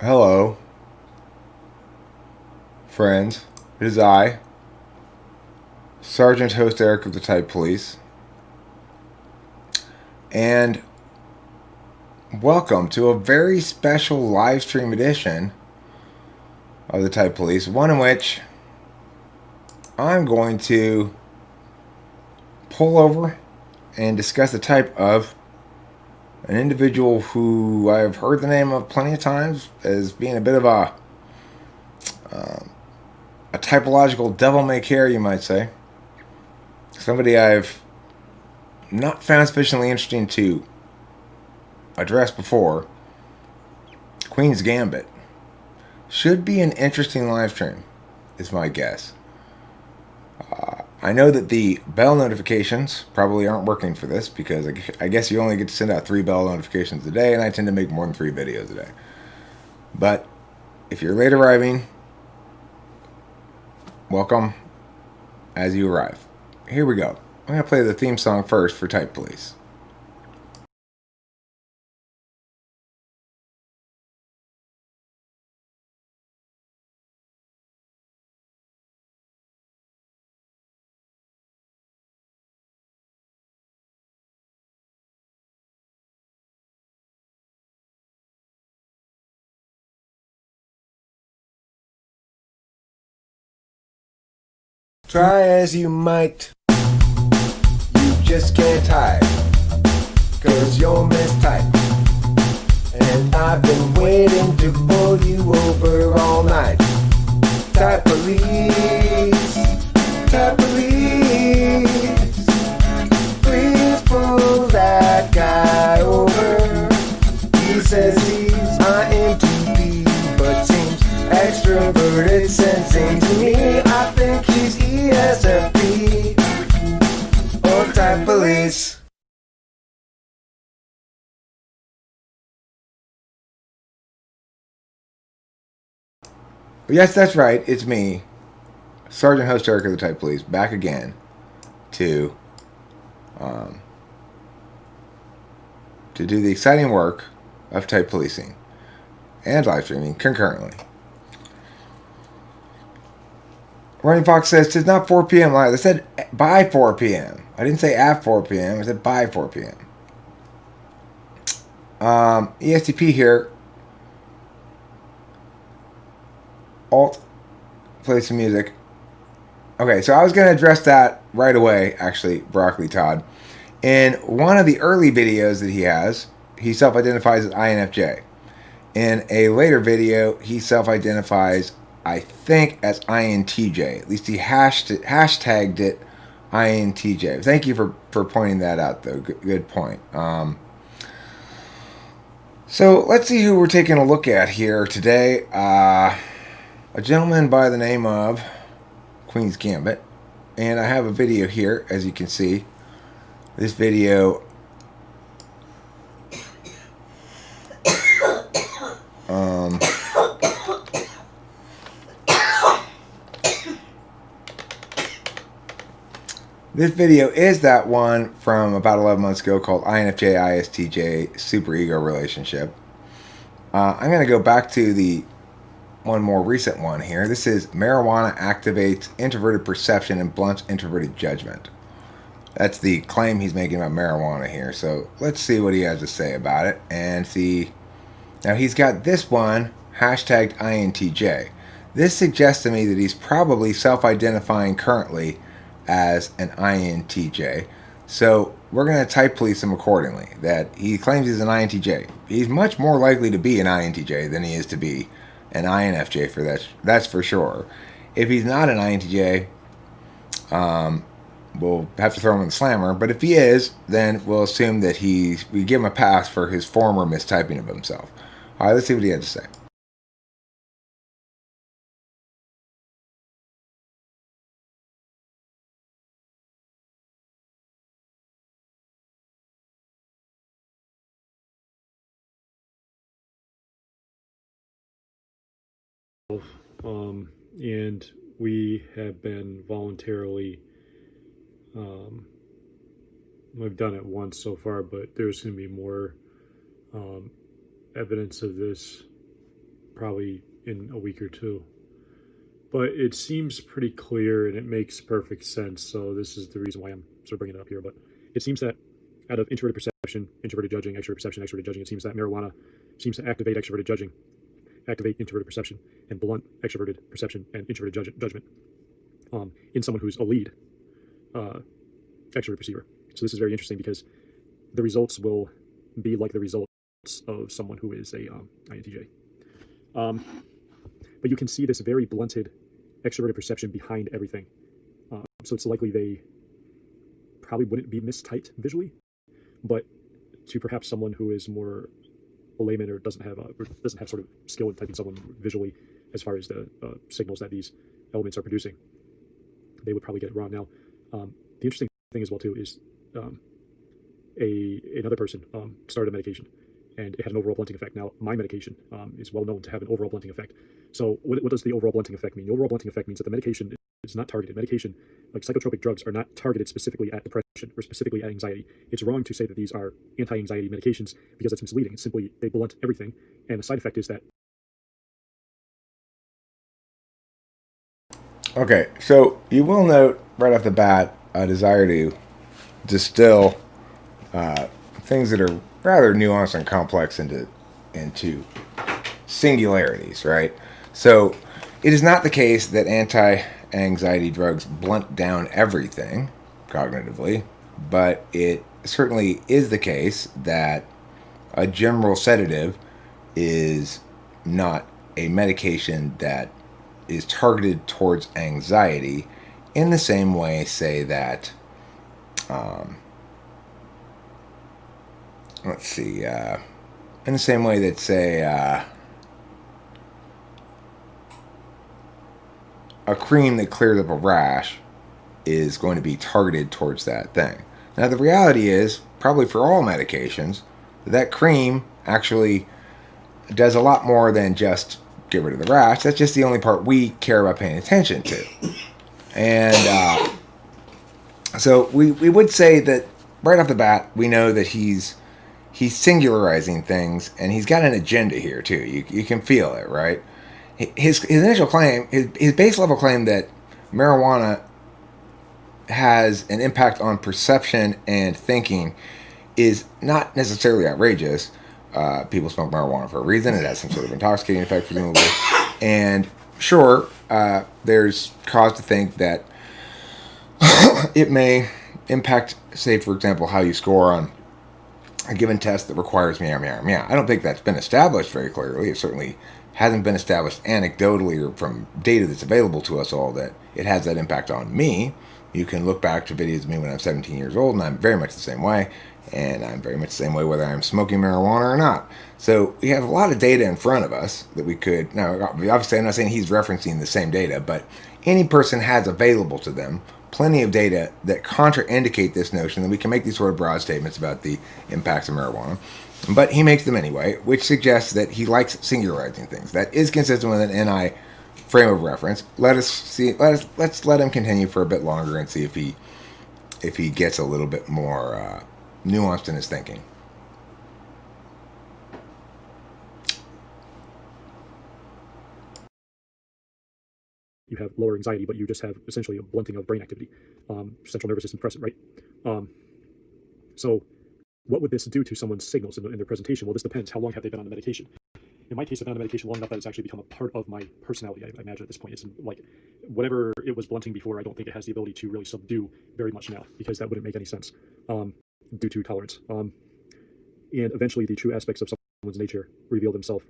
Hello, friends. It is I, Sergeant Host Eric of the Type Police, and welcome to a very special live stream edition of the Type Police, one in which I'm going to pull over and discuss the type of an individual who I've heard the name of plenty of times as being a bit of a typological devil may care, you might say. Somebody I've not found sufficiently interesting to address before. Queen's Gambit should be an interesting live stream, is my guess. I know that the bell notifications probably aren't working for this because I guess you only get to send out 3 bell notifications a day, and I tend to make more than 3 videos a day. But if you're late arriving, welcome as you arrive. Here we go. I'm going to play the theme song first for Type Police. Try as you might, you just can't hide, 'cause you're mistyped. And I've been waiting to pull you over all night. Type police, type police. Please pull that guy over. He says he's INTP, but seems extroverted, sensing to me. I think he's ESFP or type police. Yes, that's right. It's me, Sergeant Host Eric of the Type Police, back again to to do the exciting work of type policing and live streaming concurrently. Running Fox says, "'Tis not 4 p.m. live." I said by 4 p.m. I didn't say at 4 p.m. I said by 4 p.m. ESTP here. Alt. Play some music. Okay, so I was going to address that right away, actually, Broccoli Todd. In one of the early videos that he has, he self-identifies as INFJ. In a later video, he self-identifies, I think, as INTJ. At least he hashtagged it INTJ. Thank you for pointing that out, though. Good point. So let's see who we're taking a look at here today. A gentleman by the name of Queen's Gambit. And I have a video here, as you can see. This video this video is that one from about 11 months ago called INFJ ISTJ Superego Relationship. I'm going to go back to the one more recent one here. This is marijuana activates introverted perception and blunts introverted judgment. That's the claim he's making about marijuana here. So let's see what he has to say about it and see. Now he's got this one hashtagged INTJ. This suggests to me that he's probably self-identifying currently as an INTJ. So we're going to type police him accordingly. That he claims he's an INTJ. He's much more likely to be an INTJ than he is to be an INFJ for that. That's for sure. If he's not an INTJ, we'll have to throw him in the slammer. But if he is, then we'll assume that we give him a pass for his former mistyping of himself. All right, let's see what he had to say. And we have been voluntarily, we've done it once so far, but there's going to be more evidence of this probably in a week or two. But it seems pretty clear and it makes perfect sense. So this is the reason why I'm sort of bringing it up here. But it seems that out of introverted perception, introverted judging, extroverted perception, extroverted judging, it seems that marijuana seems to activate extroverted judging, activate introverted perception, and blunt extroverted perception and introverted judgment in someone who's a lead extrovert perceiver. So this is very interesting because the results will be like the results of someone who is a INTJ. But you can see this very blunted extroverted perception behind everything. So it's likely they probably wouldn't be mistyped visually, but to perhaps someone who is more a layman or doesn't have sort of skill in typing someone visually as far as the signals that these elements are producing, they would probably get it wrong. Now, the interesting thing as well too is another person started a medication and it had an overall blunting effect. Now, my medication is well known to have an overall blunting effect. So what does the overall blunting effect mean? The overall blunting effect means that the medication is not targeted. Medication, like psychotropic drugs, are not targeted specifically at depression or specifically at anxiety. It's wrong to say that these are anti-anxiety medications because that's misleading. It's simply they blunt everything, and the side effect is that. Okay, so you will note right off the bat a desire to distill things that are rather nuanced and complex into singularities, right? So it is not the case that anti-anxiety drugs blunt down everything cognitively, but it certainly is the case that a general sedative is not a medication that is targeted towards anxiety in the same way, say, that in the same way that, say, a cream that clears up a rash is going to be targeted towards that thing. Now, the reality is, probably for all medications, that cream actually does a lot more than just get rid of the rash. That's just the only part we care about paying attention to. And so we would say that right off the bat, we know that he's singularizing things, and he's got an agenda here too. You can feel it, right? His initial claim, his base level claim that marijuana has an impact on perception and thinking is not necessarily outrageous. People smoke marijuana for a reason. It has some sort of intoxicating effect, presumably. And sure, there's cause to think that it may impact, say, for example, how you score on a given test that requires meow, meow, meow. I don't think that's been established very clearly. It certainly hasn't been established anecdotally or from data that's available to us all that it has that impact on me. You can look back to videos of me when I'm 17 years old, and I'm very much the same way. And I'm very much the same way whether I'm smoking marijuana or not. So we have a lot of data in front of us that we could... Now, obviously, I'm not saying he's referencing the same data, but any person has available to them plenty of data that contraindicate this notion that we can make these sort of broad statements about the impacts of marijuana. But he makes them anyway, which suggests that he likes singularizing things. That is consistent with an NI frame of reference. Let's let him continue for a bit longer and see if he gets a little bit more nuanced in his thinking. You have lower anxiety, but you just have essentially a blunting of brain activity, central nervous system depressant, right? So what would this do to someone's signals in their presentation? Well, this depends. How long have they been on the medication? In my case, I've been on the medication long enough that it's actually become a part of my personality. I imagine at this point, it's like whatever it was blunting before, I don't think it has the ability to really subdue very much now, because that wouldn't make any sense due to tolerance. And eventually, the true aspects of someone's nature reveal themselves,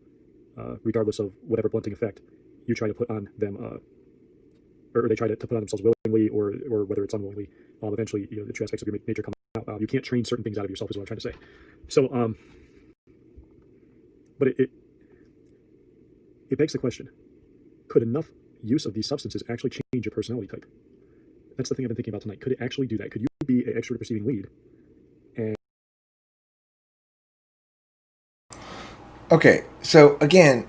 regardless of whatever blunting effect you try to put on them, or they try to put on themselves willingly, or whether it's unwillingly. Eventually, the true aspects of your nature come out. You can't train certain things out of yourself, is what I'm trying to say. So, but it begs the question: could enough use of these substances actually change your personality type? That's the thing I've been thinking about tonight. Could it actually do that? Could you be an extrovert perceiving lead? And okay, so again,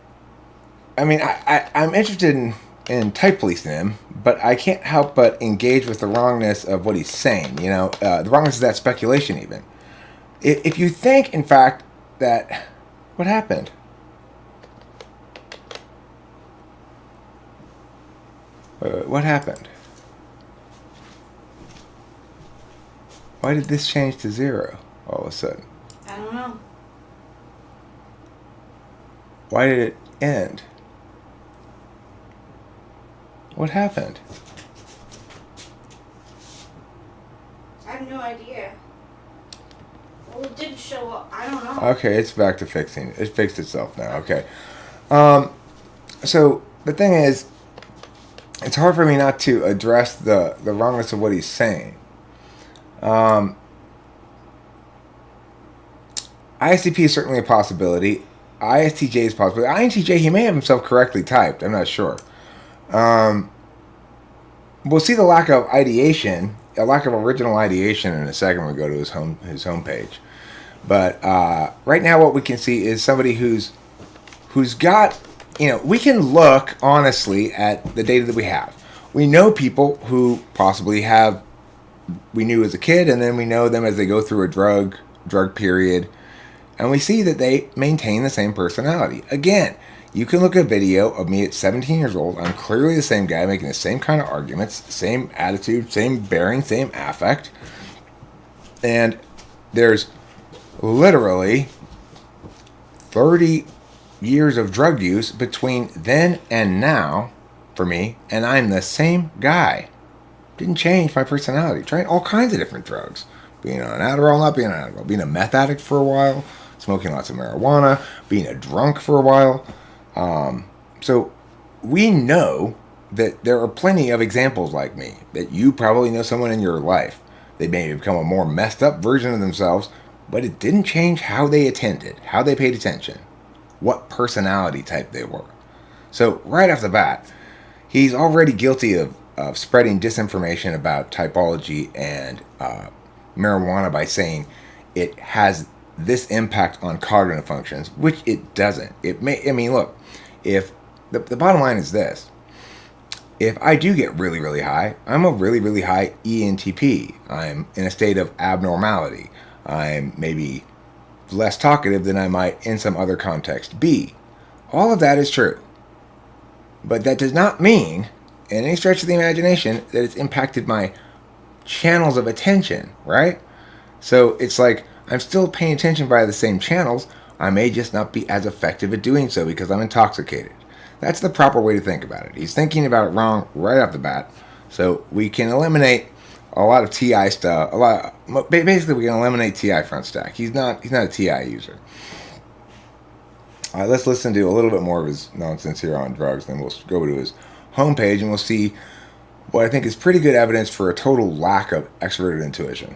I mean, I'm interested in type policing him, but I can't help but engage with the wrongness of what he's saying. The wrongness of that speculation, even. If you think, in fact, that... What happened? What happened? Why did this change to 0 all of a sudden? I don't know. Why did it end? What happened? I have no idea. Well, it didn't show up. I don't know. Okay, it's back to fixing. It fixed itself now. Okay. So the thing is, it's hard for me not to address the wrongness of what he's saying. ISTP is certainly a possibility. ISTJ is a possibility. INTJ, he may have himself correctly typed. I'm not sure. We'll see the lack of ideation, a lack of original ideation in a second when we go to his homepage. But right now what we can see is somebody who's got, we can look honestly at the data that we have. We know people who possibly we knew as a kid, and then we know them as they go through a drug period, and we see that they maintain the same personality. Again, you can look at a video of me at 17 years old. I'm clearly the same guy making the same kind of arguments, same attitude, same bearing, same affect. And there's literally 30 years of drug use between then and now for me, and I'm the same guy. Didn't change my personality. Tried all kinds of different drugs. Being on Adderall, not being on Adderall. Being a meth addict for a while. Smoking lots of marijuana. Being a drunk for a while. So we know that there are plenty of examples like me. That you probably know someone in your life. They may have become a more messed up version of themselves, but it didn't change how they attended, how they paid attention, what personality type they were. So right off the bat, he's already guilty of spreading disinformation about typology and marijuana by saying it has this impact on cognitive functions, which it doesn't. Look, if the bottom line is this: if I do get really, really high, I'm a really, really high ENTP. I'm in a state of abnormality. I'm maybe less talkative than I might in some other context be. All of that is true. But that does not mean, in any stretch of the imagination, that it's impacted my channels of attention, right? So it's like I'm still paying attention via the same channels. I may just not be as effective at doing so because I'm intoxicated. That's the proper way to think about it. He's thinking about it wrong right off the bat. So we can eliminate a lot of TI stuff. Basically, we can eliminate TI front stack. He's not a TI user. All right, let's listen to a little bit more of his nonsense here on drugs. Then we'll go to his homepage and we'll see what I think is pretty good evidence for a total lack of extroverted intuition.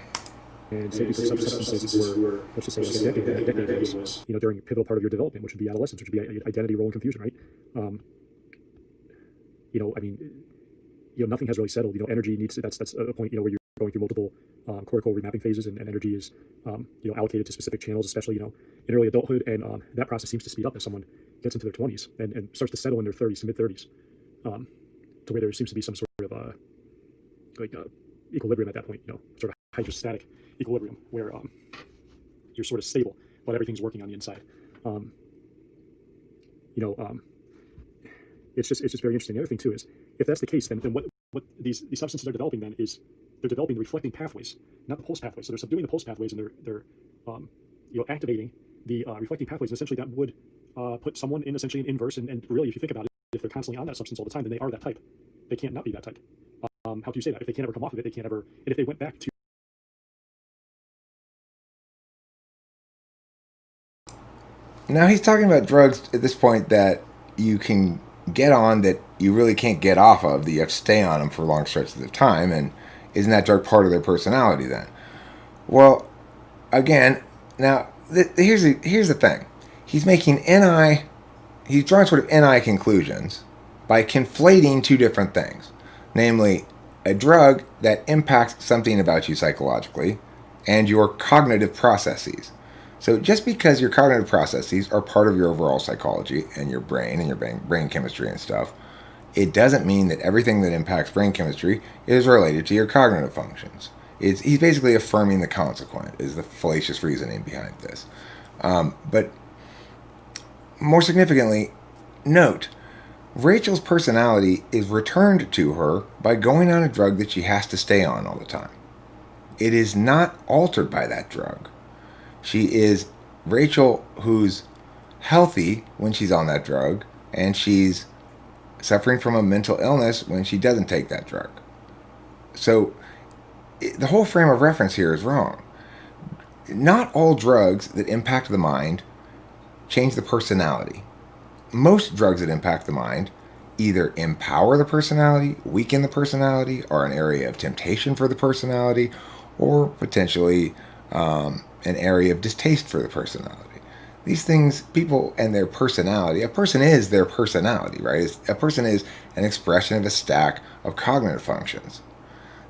And say because some substances were, let's just say, like a decade was, during a pivotal part of your development, which would be adolescence, which would be identity, role, and confusion, right? Nothing has really settled. Energy needs to, that's a point, where you're going through multiple cortical remapping phases, and energy is, allocated to specific channels, especially, in early adulthood, and that process seems to speed up as someone gets into their 20s and starts to settle in their 30s to mid 30s, to where there seems to be some sort of equilibrium at that point, sort of hydrostatic equilibrium where you're sort of stable, but everything's working on the inside. It's just very interesting. The other thing too is, if that's the case, then what these substances are developing then is they're developing the reflecting pathways, not the pulse pathways. So they're subduing the pulse pathways, and they're activating the reflecting pathways. And essentially, that would put someone in essentially an inverse. And really, if you think about it, if they're constantly on that substance all the time, then they are that type. They can't not be that type. How do you say that? If they can't ever come off of it, they can't ever. And if they went back to Now he's talking about drugs at this point that you can get on that you really can't get off of, that you have to stay on them for long stretches of time, and isn't that drug part of their personality then? Well, again, now here's the thing. He's drawing sort of NI conclusions by conflating two different things, namely a drug that impacts something about you psychologically and your cognitive processes. So just because your cognitive processes are part of your overall psychology and your brain chemistry and stuff, it doesn't mean that everything that impacts brain chemistry is related to your cognitive functions. He's basically affirming the consequent, is the fallacious reasoning behind this. But more significantly, note Rachel's personality is returned to her by going on a drug that she has to stay on all the time. It is not altered by that drug. She is Rachel who's healthy when she's on that drug, and she's suffering from a mental illness when she doesn't take that drug. So the whole frame of reference here is wrong. Not all drugs that impact the mind change the personality. Most drugs that impact the mind either empower the personality, weaken the personality, are an area of temptation for the personality, or potentially an area of distaste for the personality. These things, people and their personality, a person is their personality, right? A person is an expression of a stack of cognitive functions.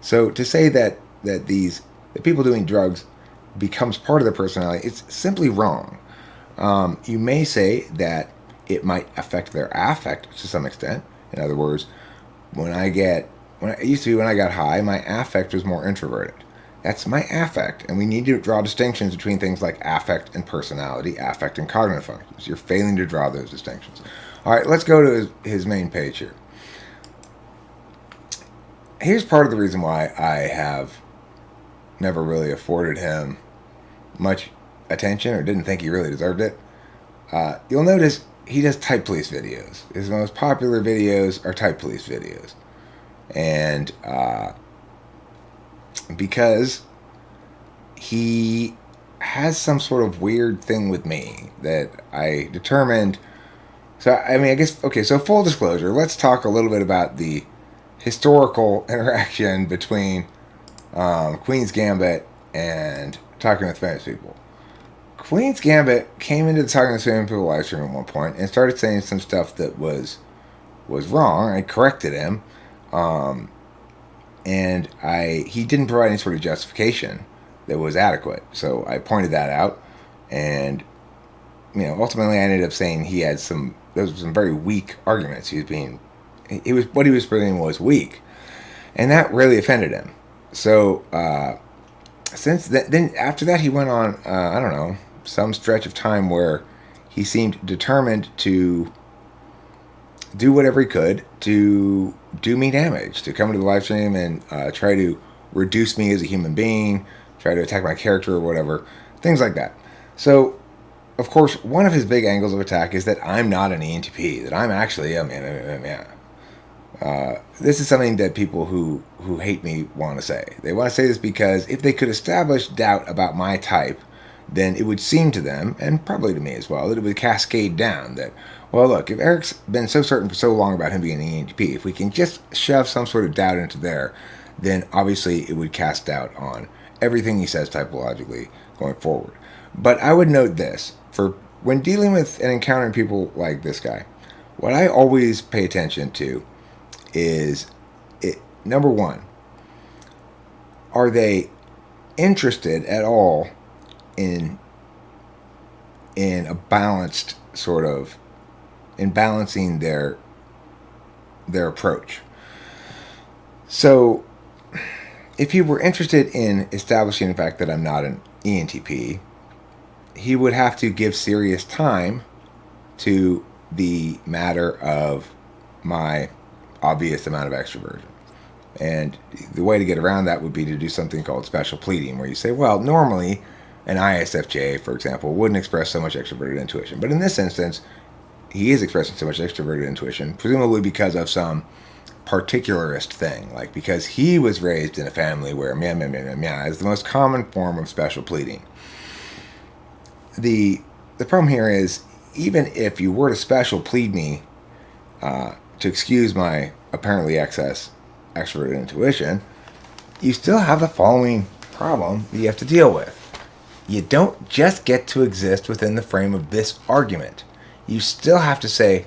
So to say that people doing drugs becomes part of their personality, it's simply wrong. You may say that it might affect their affect to some extent. In other words, when I got high, my affect was more introverted. That's my affect, and we need to draw distinctions between things like affect and personality, affect and cognitive functions. You're failing to draw those distinctions. All right, let's go to his main page here. Here's part of the reason why I have never really afforded him much attention, or didn't think he really deserved it. You'll notice he does type police videos. His most popular videos are type police videos. And because he has some sort of weird thing with me that I determined. So, I mean, I guess, okay, so full disclosure, let's talk a little bit about the historical interaction between Queen's Gambit and Talking with Famous People. Queen's Gambit came into the Talking with Famous People live stream at one point and started saying some stuff that was wrong. I corrected him. And he didn't provide any sort of justification that was adequate. So I pointed that out, and ultimately I ended up saying those were some very weak arguments. What he was presenting was weak, and that really offended him. So since then after that he went on I don't know, some stretch of time where he seemed determined to do whatever he could to do me damage, to come into the live stream and try to reduce me as a human being, try to attack my character or whatever, things like that. So, of course, one of his big angles of attack is that I'm not an ENTP, that I'm actually a man. This is something that people who hate me want to say. They want to say this because if they could establish doubt about my type, then it would seem to them, and probably to me as well, that it would cascade down that, well, look, if Eric's been so certain for so long about him being an ENTP, if we can just shove some sort of doubt into there, then obviously it would cast doubt on everything he says typologically going forward. But I would note this, for when dealing with and encountering people like this guy, what I always pay attention to is, number one, are they interested at all in a balanced sort of, in balancing their approach. So if he were interested in establishing the fact that I'm not an ENTP, he would have to give serious time to the matter of my obvious amount of extroversion. And the way to get around that would be to do something called special pleading, where you say, well, normally an ISFJ, for example, wouldn't express so much extroverted intuition. But in this instance, he is expressing so much extroverted intuition, presumably because of some particularist thing, like because he was raised in a family where meow is the most common form of special pleading. The problem here is, even if you were to special plead me to excuse my apparently excess extroverted intuition, you still have the following problem that you have to deal with. You don't just get to exist within the frame of this argument. You still have to say,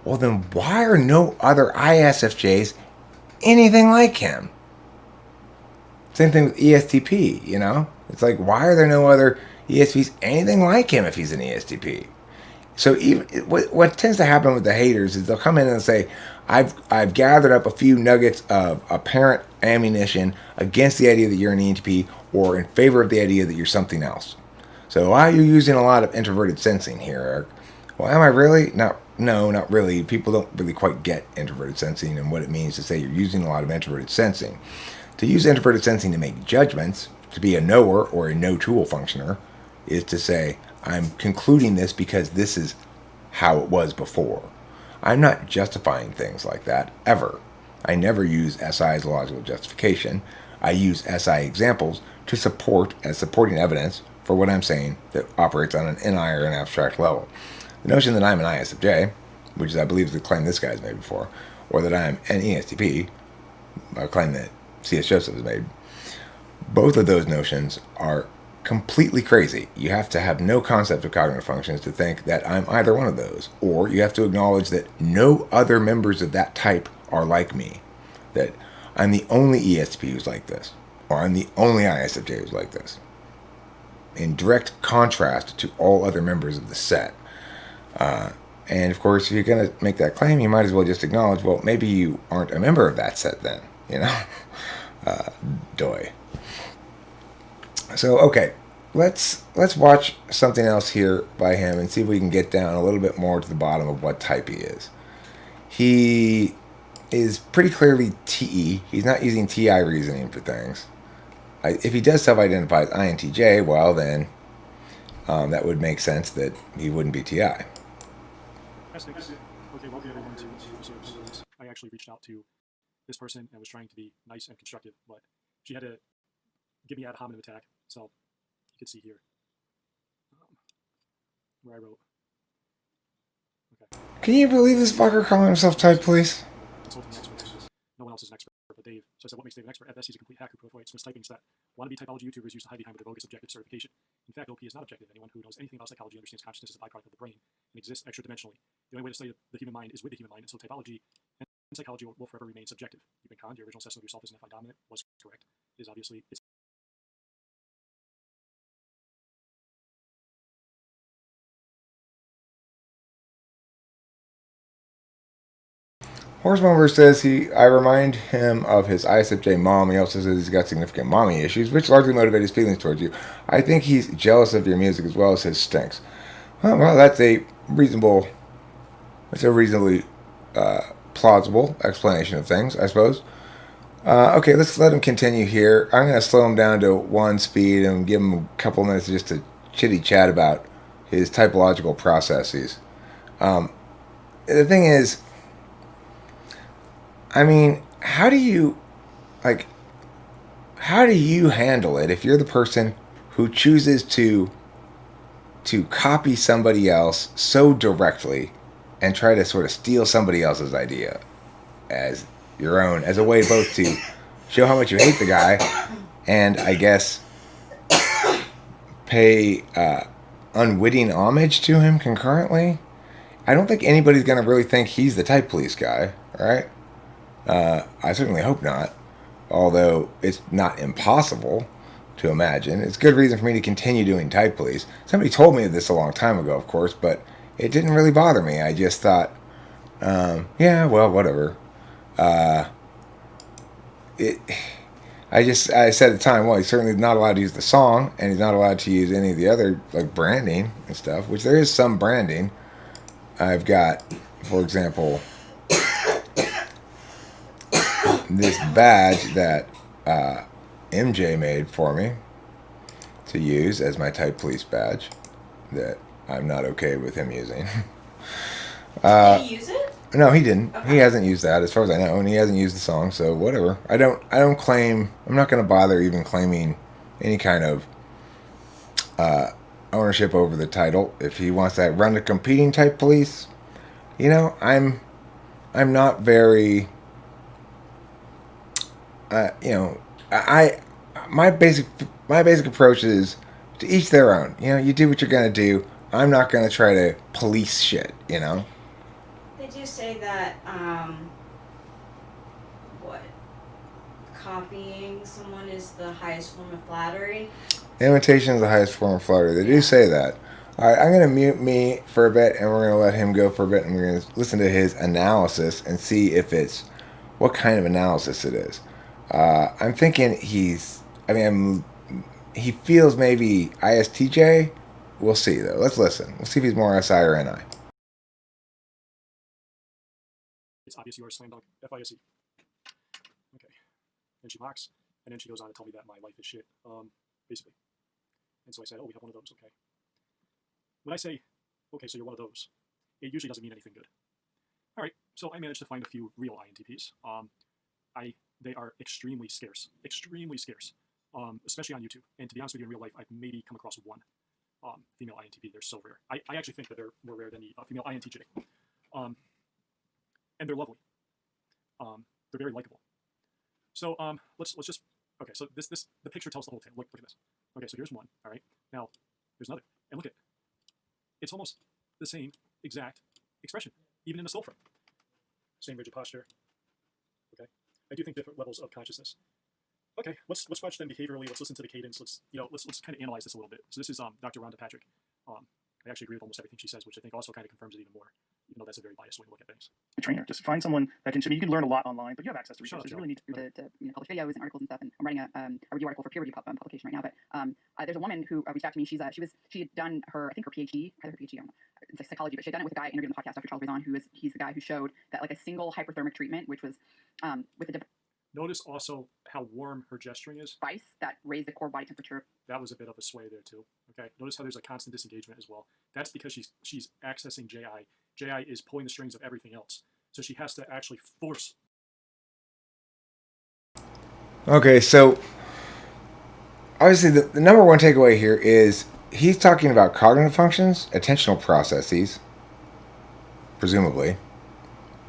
well, then why are no other ISFJs anything like him? Same thing with ESTP, It's like, why are there no other ESTPs anything like him if he's an ESTP? So even what tends to happen with the haters is they'll come in and say, I've gathered up a few nuggets of apparent ammunition against the idea that you're an ENTP or in favor of the idea that you're something else. So why are you using a lot of introverted sensing here, Eric? Well, am I really? Not no, not really. People don't really quite get introverted sensing and what it means to say you're using a lot of introverted sensing. To use introverted sensing to make judgments, to be a knower or a no-tool functioner, is to say, I'm concluding this because this is how it was before. I'm not justifying things like that, ever. I never use SI as logical justification. I use SI examples to support as supporting evidence for what I'm saying that operates on an NI or an abstract level. The notion that I'm an ISFJ, which is, I believe, is the claim this guy's made before, or that I'm an ESTP, a claim that C.S. Joseph has made, both of those notions are completely crazy. You have to have no concept of cognitive functions to think that I'm either one of those, or you have to acknowledge that no other members of that type are like me, that I'm the only ESTP who's like this, or I'm the only ISFJ who's like this, in direct contrast to all other members of the set. And of course, if you're going to make that claim, you might as well just acknowledge, well, maybe you aren't a member of that set then, you know? Doy. So, okay, let's watch something else here by him and see if we can get down a little bit more to the bottom of what type he is. He is pretty clearly TE. He's not using TI reasoning for things. If he does self-identify as INTJ, well, then that would make sense that he wouldn't be TI. Okay, welcome everyone to episode of this. I actually reached out to this person and was trying to be nice and constructive, but she had to give me ad hominem attack. So you can see here where I wrote. Okay. Can you believe this fucker calling himself type police? Consulting expert. No one else is an expert but Dave. So I said, what makes Dave an expert? At best, he's a complete hack who proliferates mistyping stat. Wannabe typology YouTubers used to hide behind with their bogus objective certification. In fact, OP is not objective. Anyone who knows anything about psychology understands consciousness is a byproduct of the brain and exists extra-dimensionally. The only way to study the human mind is with the human mind, and so typology and psychology will forever remain subjective. You've been conned. Your original assessment of yourself as an FI dominant was correct. It is obviously it's Horsemonger says I remind him of his ISFJ mom. He also says he's got significant mommy issues, which largely motivate his feelings towards you. I think he's jealous of your music as well as his stinks. Well, that's a reasonably plausible explanation of things, I suppose. Okay, let's let him continue here. I'm going to slow him down to 1 speed and give him a couple minutes just to chitty chat about his typological processes. The thing is, I mean, how do you handle it if you're the person who chooses to copy somebody else so directly and try to sort of steal somebody else's idea as your own, as a way both to show how much you hate the guy and, I guess, pay unwitting homage to him concurrently? I don't think anybody's going to really think he's the type police guy, right? I certainly hope not, although it's not impossible to imagine. It's good reason for me to continue doing type police. Somebody told me this a long time ago, of course, but it didn't really bother me. I just thought, yeah, well, whatever. I said at the time, well, he's certainly not allowed to use the song, and he's not allowed to use any of the other branding and stuff, which there is some branding. I've got, for example, this badge that MJ made for me to use as my type police badge that I'm not okay with him using. Did he use it? No, he didn't. Okay. He hasn't used that as far as I know, and he hasn't used the song, so whatever. I don't claim, I'm not going to bother even claiming any kind of ownership over the title. If he wants to run a competing type police, you know, I'm not very my basic approach is to each their own. You know, you do what you're gonna do. I'm not gonna try to police shit. You know. They do say that copying someone is the highest form of flattery. Imitation is the highest form of flattery. They do say that. All right, I'm gonna mute me for a bit, and we're gonna let him go for a bit, and we're gonna listen to his analysis and see if it's what kind of analysis it is. I'm thinking he feels maybe ISTJ. We'll see, though. Let's listen. We'll see if he's more SI or NI. obvious you are slam dunk FISE. Okay. And she mocks, and then she goes on to tell me that my life is shit, basically. And so I said, oh, we have one of those, okay. When I say, okay, so you're one of those, it usually doesn't mean anything good. All right, so I managed to find a few real INTPs. They are extremely scarce, especially on YouTube. And to be honest with you, in real life, I've maybe come across one female INTP. They're so rare. I actually think that they're more rare than the female INTJ. And they're lovely. They're very likable. So let's just, okay, so the picture tells the whole tale. Look at this. Okay, so here's one, all right? Now, there's another. And look at it. It's almost the same exact expression, even in the still frame. Same rigid posture. Okay, I do think different levels of consciousness. Okay, let's watch them behaviorally. Let's listen to the cadence. Let's kind of analyze this a little bit. So this is Dr. Rhonda Patrick. I actually agree with almost everything she says, which I think also kind of confirms it even more, even though that's a very biased way to look at things. A trainer, just find someone that can. I mean, you can learn a lot online, but you have access to resources. You really need to publish videos and articles and stuff. And I'm writing a review article for peer review publication right now. But there's a woman who reached out to me. She had done her, I think her PhD, either her PhD, I don't know, it's like psychology, but she had done it with a guy interviewed on the podcast, Dr. Charles Raison, he's the guy who showed that like a single hyperthermic treatment, which was with a different. Notice also how warm her gesturing is. Device that raised the core body temperature. That was a bit of a sway there too. Okay. Notice how there's a constant disengagement as well. That's because she's accessing JI. JI is pulling the strings of everything else. So she has to actually force. Okay, so obviously the number one takeaway here is he's talking about cognitive functions, attentional processes, presumably,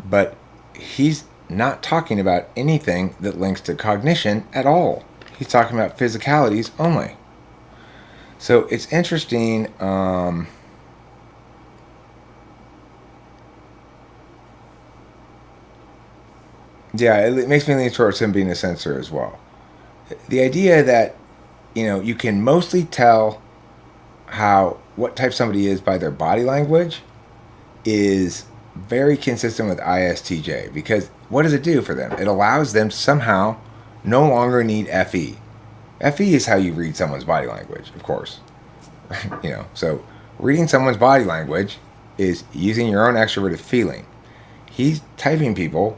but he's not talking about anything that links to cognition at all. He's talking about physicalities only. So it's interesting. Yeah, it makes me lean towards him being a censor as well. The idea that, you can mostly tell what type somebody is by their body language is very consistent with ISTJ, because what does it do for them? It allows them to somehow no longer need FE. FE is how you read someone's body language, of course. So reading someone's body language is using your own extroverted feeling. He's typing people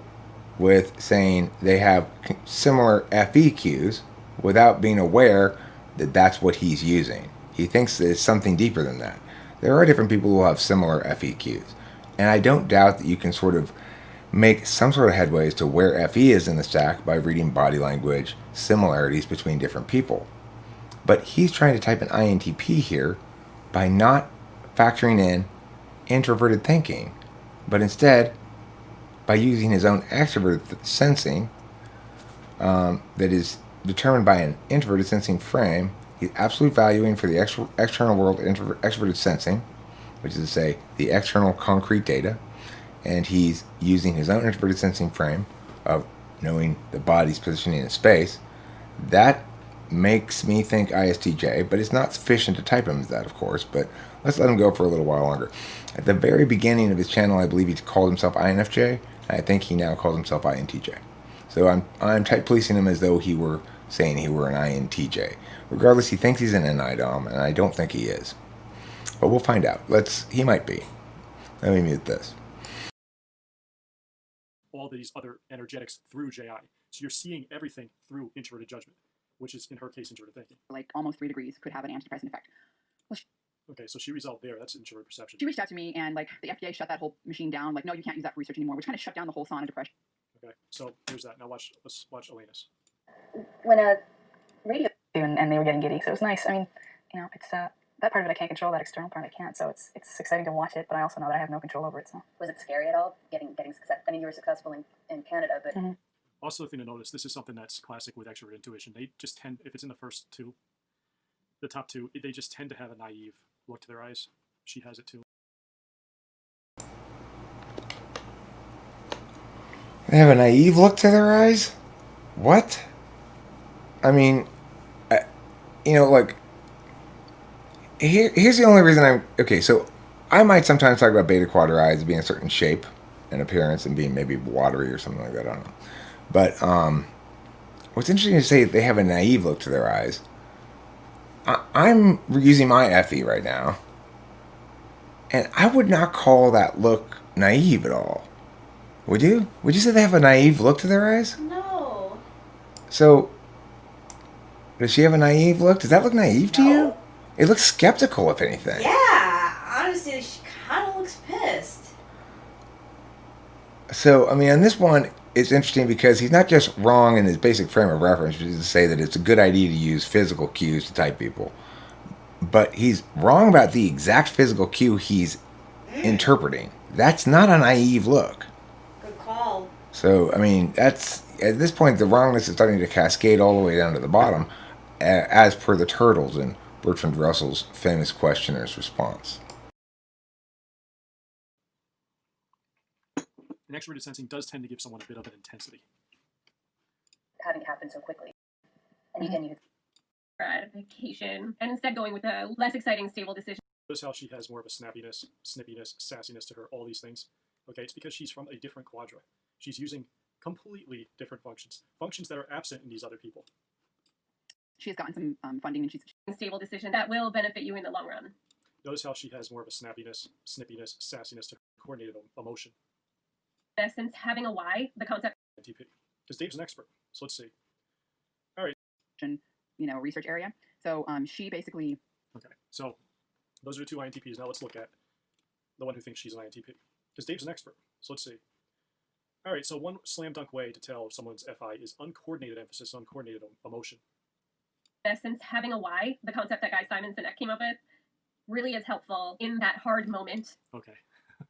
with saying they have similar FE cues without being aware that that's what he's using. He thinks it's something deeper than that. There are different people who have similar FE cues. And I don't doubt that you can sort of make some sort of headway as to where FE is in the stack by reading body language similarities between different people. But he's trying to type an INTP here by not factoring in introverted thinking, but instead by using his own extroverted sensing that is determined by an introverted sensing frame. He's absolute valuing for the external world extroverted sensing, which is to say the external concrete data, and he's using his own introverted sensing frame of knowing the body's positioning in space. That makes me think ISTJ, but it's not sufficient to type him as that, of course, but let's let him go for a little while longer. At the very beginning of his channel, I believe he called himself INFJ. I think he now calls himself INTJ. So I'm type policing him as though he were saying he were an INTJ. Regardless, he thinks he's an NIDOM, and I don't think he is. But we'll find out. He might be. Let me mute this. All these other energetics through JI. So you're seeing everything through introverted judgment, which is, in her case, introverted thinking. Like almost 3 degrees could have an antidepressant effect. Well, okay, so she resolved there. That's introverted perception. She reached out to me, and like the FDA shut that whole machine down. Like, no, you can't use that for research anymore, which kind of shut down the whole sauna depression. Okay, so here's that. Now let's watch Elena's. When a radio and they were getting giddy, so it was nice. I mean, it's that part of it I can't control, that external part I can't. So it's exciting to watch it, but I also know that I have no control over it. So was it scary at all getting success? I mean, you were successful in Canada, but Also, the thing to notice, this is something that's classic with extrovert intuition. They just tend, if it's in the first two, the top two, they just tend to have a naive look to their eyes. She has it too. They have a naive look to their eyes? What? I mean, here's the only reason okay, so I might sometimes talk about beta quadrides being a certain shape and appearance and being maybe watery or something like that, I don't know. But what's interesting to say, they have a naive look to their eyes. I'm using my FE right now, and I would not call that look naive at all. Would you? Would you say they have a naive look to their eyes? No. So, does she have a naive look? Does that look naive to you? No. It looks skeptical, if anything. Yeah. Honestly, she kind of looks pissed. So, I mean, on this one, it's interesting because he's not just wrong in his basic frame of reference, which is to say that it's a good idea to use physical cues to type people. But he's wrong about the exact physical cue he's interpreting. That's not a naive look. Good call. So, I mean, that's at this point, the wrongness is starting to cascade all the way down to the bottom, as per the turtles in Bertrand Russell's famous questioner's response. And extroverted sensing does tend to give someone a bit of an intensity. Having it happen so quickly. And Mm-hmm. you gratification, and instead going with a less exciting, stable decision. Notice how she has more of a snappiness, snippiness, sassiness to her, all these things. Okay, it's because she's from a different quadra. She's using completely different functions, functions that are absent in these other people. She has gotten some funding, and she's Stable decision that will benefit you in the long run. Notice how she has more of a snappiness, snippiness, sassiness to her, coordinated emotion. In essence, having a why, the concept. INTP. Because Dave's an expert, so let's see. research area. So she basically. Okay, so those are the two INTPs. Now let's look at the one who thinks she's an INTP. Because Dave's an expert, so let's see. All right, so one slam dunk way to tell if someone's FI is uncoordinated emphasis, uncoordinated emotion. In essence, having a why, the concept that Guy Simon Sinek came up with, really is helpful in that hard moment. Okay,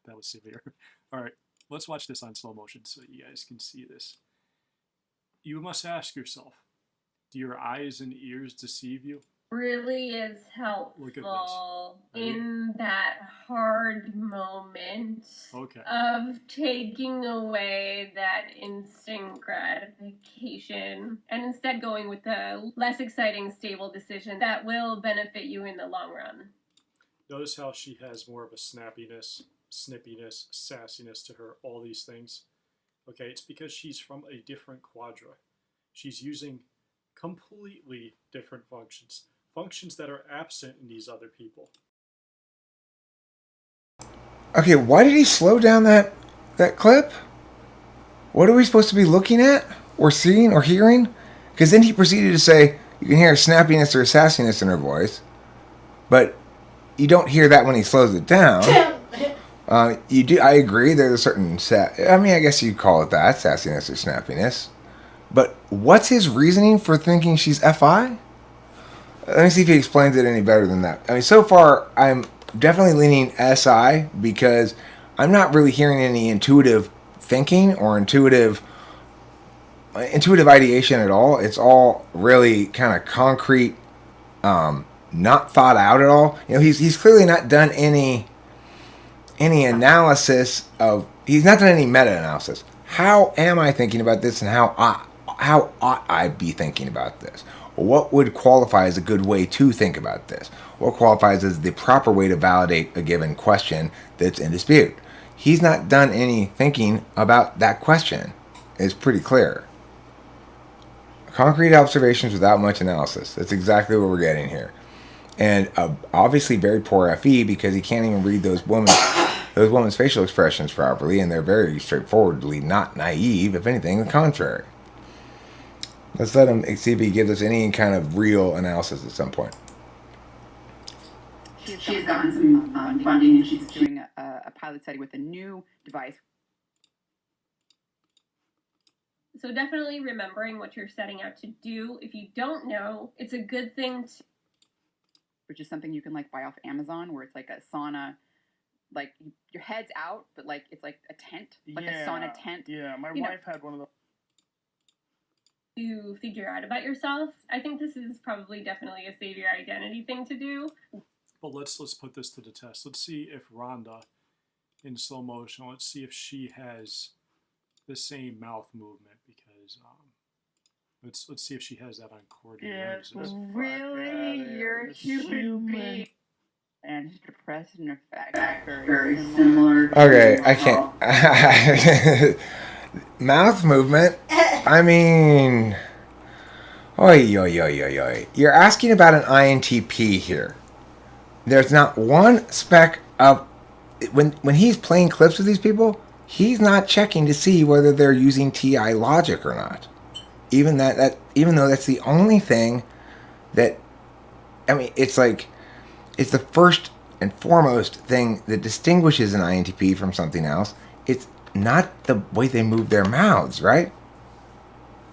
that was severe. All right, let's watch this on slow motion so you guys can see this. You must ask yourself, do your eyes and ears deceive you? Really is helpful in that hard moment Okay. of taking away that instant gratification and instead going with a less exciting, stable decision that will benefit you in the long run. Notice how she has more of a snappiness, snippiness, sassiness to her, all these things. Okay, it's because she's from a different quadra. She's using completely different functions. Functions that are absent in these other people. Okay, why did he slow down that clip? What are we supposed to be looking at, or seeing, or hearing? Because then he proceeded to say, you can hear a snappiness or a sassiness in her voice, but you don't hear that when he slows it down. You do. I agree. There's a certain I guess you'd call it that, sassiness or snappiness. But what's his reasoning for thinking she's FI? Let me see if he explains it any better than that. I mean, so far, I'm definitely leaning SI because I'm not really hearing any intuitive thinking or intuitive ideation at all. It's all really kind of concrete, not thought out at all. You know, he's clearly not done any analysis of. He's not done any meta-analysis. How am I thinking about this, and how ought I be thinking about this? What would qualify as a good way to think about this? What qualifies as the proper way to validate a given question that's in dispute? He's not done any thinking about that question. It's pretty clear. Concrete observations without much analysis. That's exactly what we're getting here. And obviously very poor FE because he can't even read those women's facial expressions properly, and they're very straightforwardly not naive, if anything, the contrary. Let's let him see if he gives us any kind of real analysis at some point. She's gotten some funding, and she's doing a pilot study with a new device. So definitely remembering what you're setting out to do. If you don't know, it's a good thing to... Which is something you can buy off Amazon, where it's like a sauna, your head's out, but it's like a tent, a sauna tent. Yeah, my wife had one of those. To figure out about yourself. I think this is probably definitely a save your identity thing to do. But let's put this to the test. Let's see if Rhonda, in slow motion, let's see if she has the same mouth movement, because let's see if she has that on coordinated emphasis. Really, you're a human being. And depression effect very similar. Okay, I can't. Mouth movement. I mean, oi. You're asking about an INTP here. There's not one speck of when he's playing clips with these people. he's not checking to see whether they're using TI logic or not. Even though that's the only thing that, I mean, it's like, it's the first and foremost thing that distinguishes an INTP from something else. It's not the way they move their mouths, right?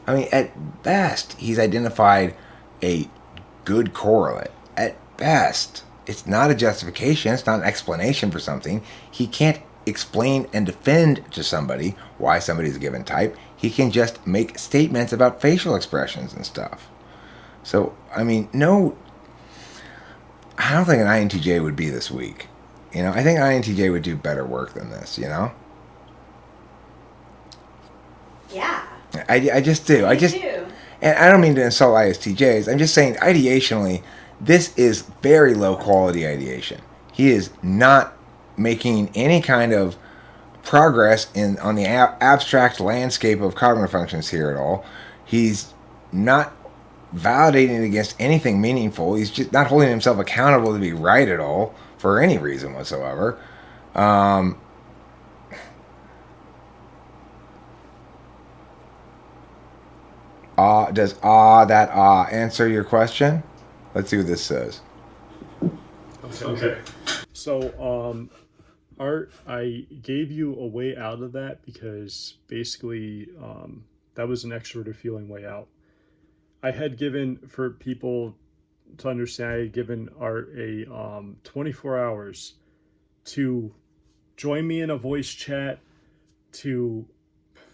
I mean, at best, he's identified a good correlate. At best, it's not a justification, it's not an explanation for something. He can't explain and defend to somebody why somebody's a given type. He can just make statements about facial expressions and stuff. So, I mean, no, I don't think an INTJ would be this weak. You know, I think an INTJ would do better work than this, you know? Yeah. I just do. Me too. And I don't mean to insult ISTJs. I'm just saying, ideationally, this is very low quality ideation. He is not making any kind of progress on the abstract landscape of cognitive functions here at all. He's not validating against anything meaningful. He's just not holding himself accountable to be right at all for any reason whatsoever. Does answer your question? Let's see what this says. Okay. So, Art, I gave you a way out of that because basically that was an extroverted feeling way out. I had given, for people to understand, I had given Art a 24 hours to join me in a voice chat, to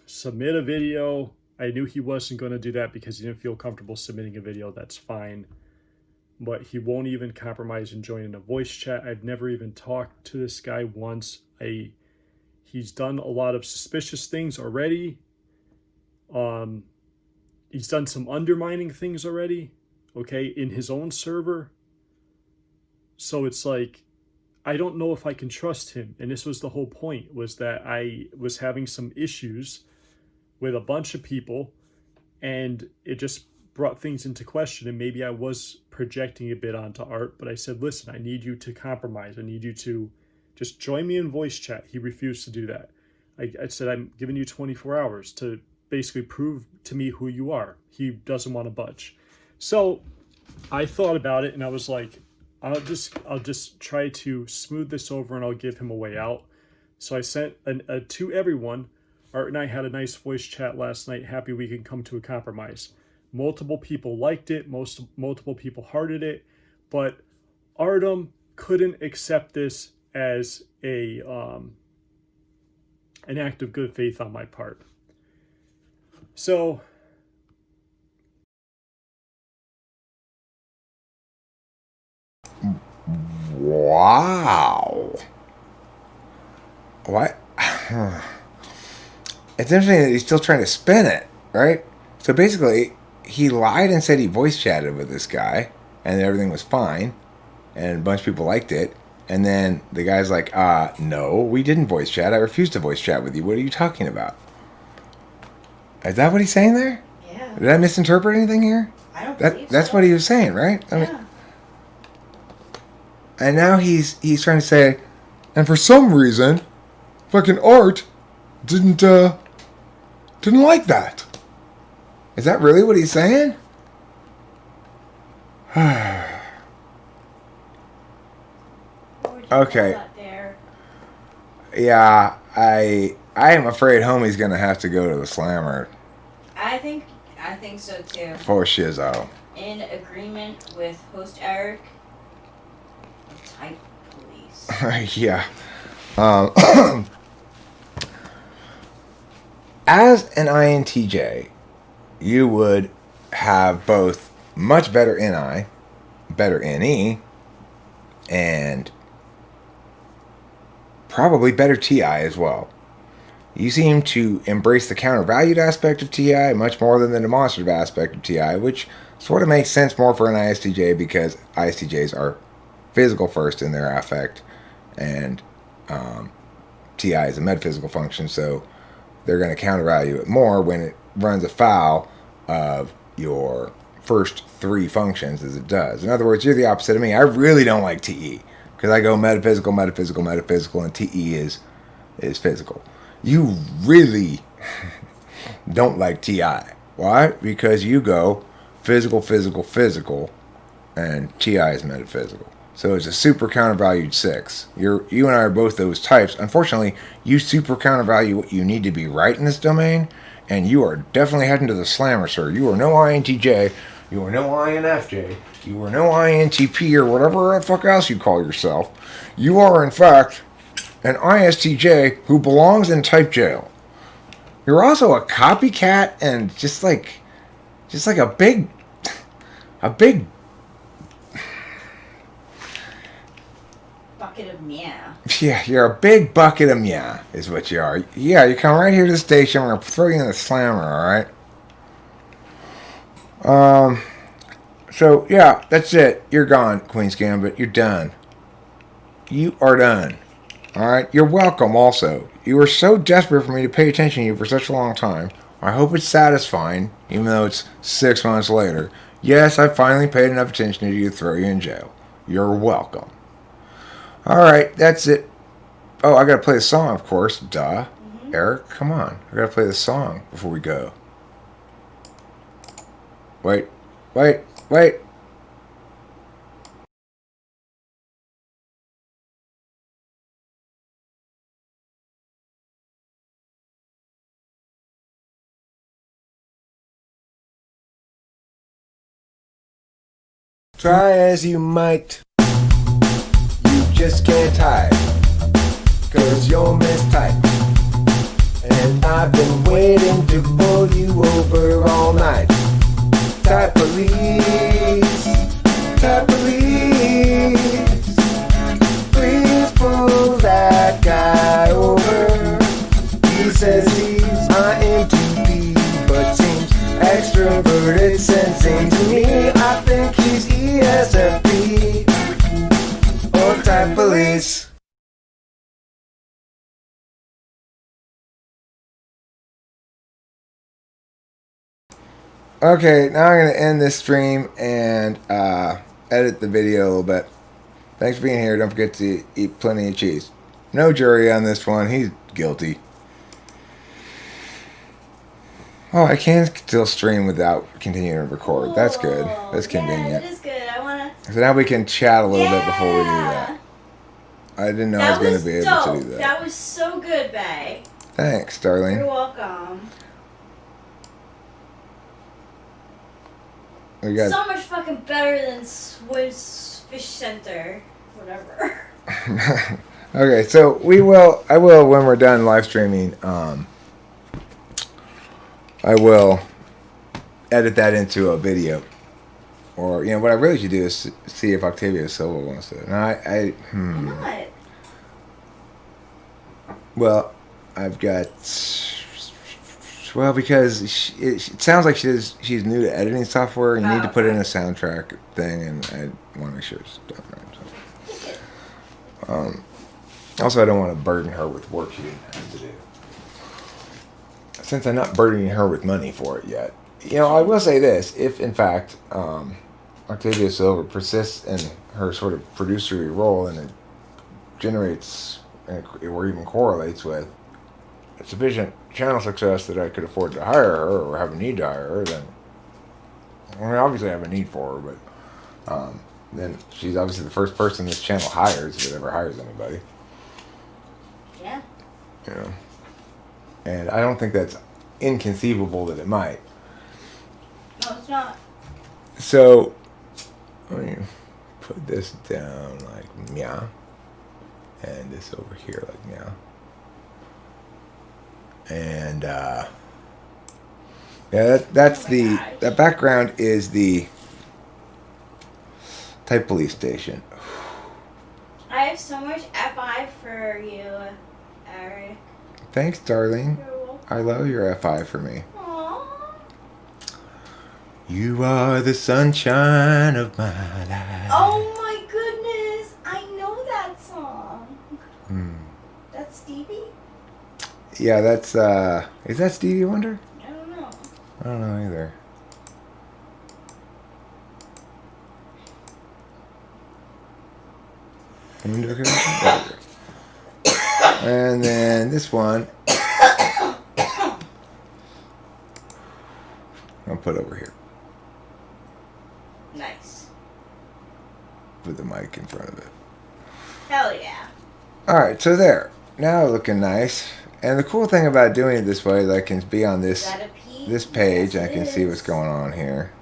submit a video. I knew he wasn't going to do that because he didn't feel comfortable submitting a video. That's fine. But he won't even compromise and join in a voice chat. I've never even talked to this guy once. He's done a lot of suspicious things already. He's done some undermining things already, okay, in his own server. So it's like, I don't know if I can trust him. And this was the whole point, was that I was having some issues with a bunch of people, and it just brought things into question, and maybe I was projecting a bit onto Art, but I said, listen, I need you to compromise. I need you to just join me in voice chat. He refused to do that. I said, I'm giving you 24 hours to basically prove to me who you are. He doesn't want to budge. So I thought about it, and I was like, I'll just try to smooth this over, and I'll give him a way out. So I sent to everyone. Art and I had a nice voice chat last night. Happy we can come to a compromise. Multiple people liked it. Multiple people hearted it. But Artem couldn't accept this as an act of good faith on my part. So wow. What? It's interesting that he's still trying to spin it, right? So basically, he lied and said he voice chatted with this guy, and everything was fine, and a bunch of people liked it. And then the guy's like, no, we didn't voice chat. I refused to voice chat with you. What are you talking about? Is that what he's saying there? Yeah. Did I misinterpret anything here? I don't believe so. That's what he was saying, right? I mean, Yeah. and now he's trying to say, and for some reason, fucking Art didn't like that. Is that really what he's saying? What would you Okay. call that there? Yeah, I am afraid homie's gonna have to go to the slammer I think so too. for Shizzo. In agreement with host Eric, type police. Yeah. As an INTJ, you would have both much better NI, better NE, and probably better TI as well. You seem to embrace the counter-valued aspect of TI much more than the demonstrative aspect of TI, which sort of makes sense more for an ISTJ because ISTJs are physical first in their affect, and TI is a metaphysical function, so they're going to countervalue it more when it runs afoul of your first three functions as it does. In other words, you're the opposite of me. I really don't like TE because I go metaphysical, metaphysical, metaphysical, and TE is physical. You really don't like TI. Why? Because you go physical, physical, physical, and TI is metaphysical. So it's a super countervalued 6. You and I are both those types. Unfortunately, you super countervalue what you need to be right in this domain, and you are definitely heading to the slammer, sir. You are no INTJ, you are no INFJ, you are no INTP, or whatever the fuck else you call yourself. You are, in fact, an ISTJ who belongs in type jail. You're also a copycat and just like a big Bucket of meow. yeah, you're a big bucket of meow, is what you are. Yeah, you come right here to the station. We're gonna throw you in the slammer, all right? So yeah, that's it. You're gone, Queen's Gambit. You're done. You are done. All right. You're welcome. Also, you were so desperate for me to pay attention to you for such a long time. I hope it's satisfying, even though it's 6 months later. Yes, I finally paid enough attention to you to throw you in jail. You're welcome. All right, that's it. Oh, I gotta play the song, of course. Duh. Eric, come on. I gotta play the song before we go. Wait. Try as you might, you just can't hide, 'cause you're mistyped. And I've been waiting to pull you over all night. Type police, please pull that guy over. He says he's INTP, but seems extroverted sensing to me. I think he's ESFP or type police. Okay, now I'm going to end this stream and edit the video a little bit. Thanks for being here. Don't forget to eat plenty of cheese. No jury on this one. He's guilty. Oh, I can still stream without continuing to record. That's good. That's convenient. Yeah, that is good. I wanna. So now we can chat a little bit before we do that. I didn't know I was going to be able to do that. That was so good, Bae. Thanks, darling. You're welcome. We got So much fucking better than Swiss Fish Center. Whatever. Okay, so I will when we're done live streaming, I will edit that into a video. Or, what I really should do is see if Octavia Silva wants to. No, Why not? Well, I've got. Well, because it sounds like she's new to editing software. You need to put in a soundtrack thing, and I want to make sure it's done right. So. Also, I don't want to burden her with work she didn't have to do. Since I'm not burdening her with money for it yet. I will say this. If, in fact, Octavia Silva persists in her sort of producery role and it generates or even correlates with sufficient channel success that I could afford to hire her or have a need to hire her, then obviously I have a need for her, but then she's obviously the first person this channel hires if it ever hires anybody. Yeah. And I don't think that's inconceivable that it might. No, it's not. So let me put this down like meow, and this over here like meow. And that's that background is the type police station. I have so much FI for you, Eric. Thanks, darling. You're welcome. I love your FI for me. Aww. You are the sunshine of my life. Oh my goodness! I know that song. That's Stevie? Yeah, that's is that Stevie Wonder? I don't know. I don't know either. And then this one I'll put over here. Nice. Put the mic in front of it. Hell yeah. Alright, so there. Now looking nice. And the cool thing about doing it this way is I can be on Is that a P? this page. Yes, I can it see is. what's going on here.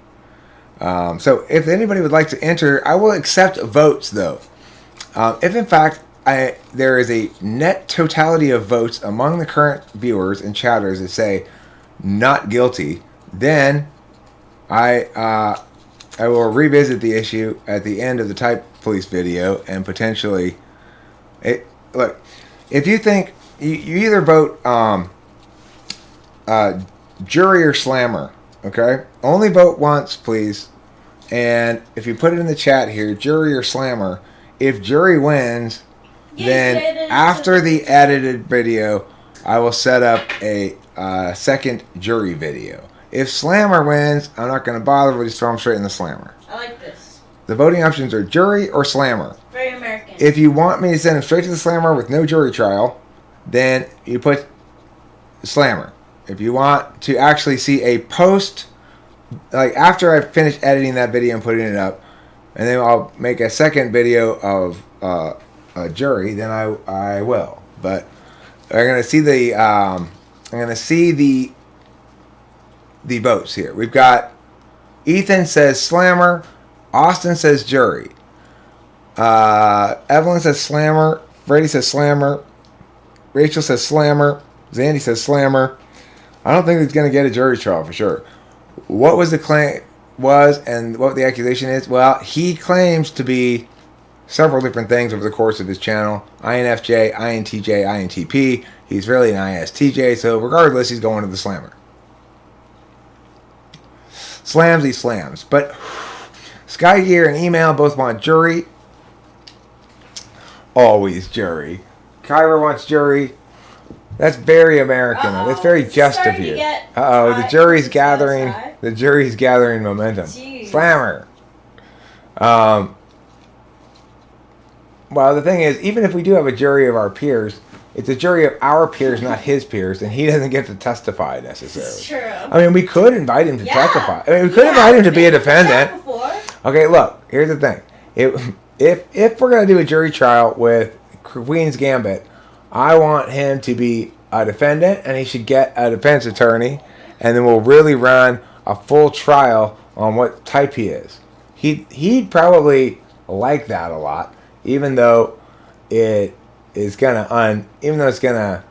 So if anybody would like to enter, I will accept votes though. If in fact there is a net totality of votes among the current viewers and chatters that say not guilty, then I will revisit the issue at the end of the Type Police video and potentially look. If you think you either vote jury or slammer, okay? Only vote once, please. And if you put it in the chat here, jury or slammer, if jury wins, then after the edited video, I will set up a second jury video. If slammer wins, I'm not going to bother. We'll just throw them straight in the slammer. I like this. The voting options are jury or slammer. Very American. If you want me to send him straight to the slammer with no jury trial, then you put slammer. If you want to actually see a post, like after I finish editing that video and putting it up, and then I'll make a second video of a jury, then I will. But I'm gonna see the votes here. We've got Ethan says slammer, Austin says jury, Evelyn says slammer, Freddie says slammer, Rachel says slammer, Zandy says slammer. I don't think he's going to get a jury trial for sure. What was the claim was and what the accusation is? Well, he claims to be several different things over the course of his channel. INFJ, INTJ, INTP. He's really an ISTJ, so regardless, he's going to the slammer. Slams, he slams. But Skygear and Email both want jury. Always jury. Kyra wants jury. That's very American. That's very just of you. The jury's gathering. The jury's gathering momentum. Jeez. Slammer. Well, the thing is, even if we do have a jury of our peers, it's a jury of our peers, not his peers, and he doesn't get to testify necessarily. It's true. I mean, we could invite him to testify. I mean, we could invite him to be a defendant. Okay, look. Here's the thing. If we're gonna do a jury trial with Queen's Gambit, I want him to be a defendant, and he should get a defense attorney, and then we'll really run a full trial on what type he is. He'd probably like that a lot, even though it's gonna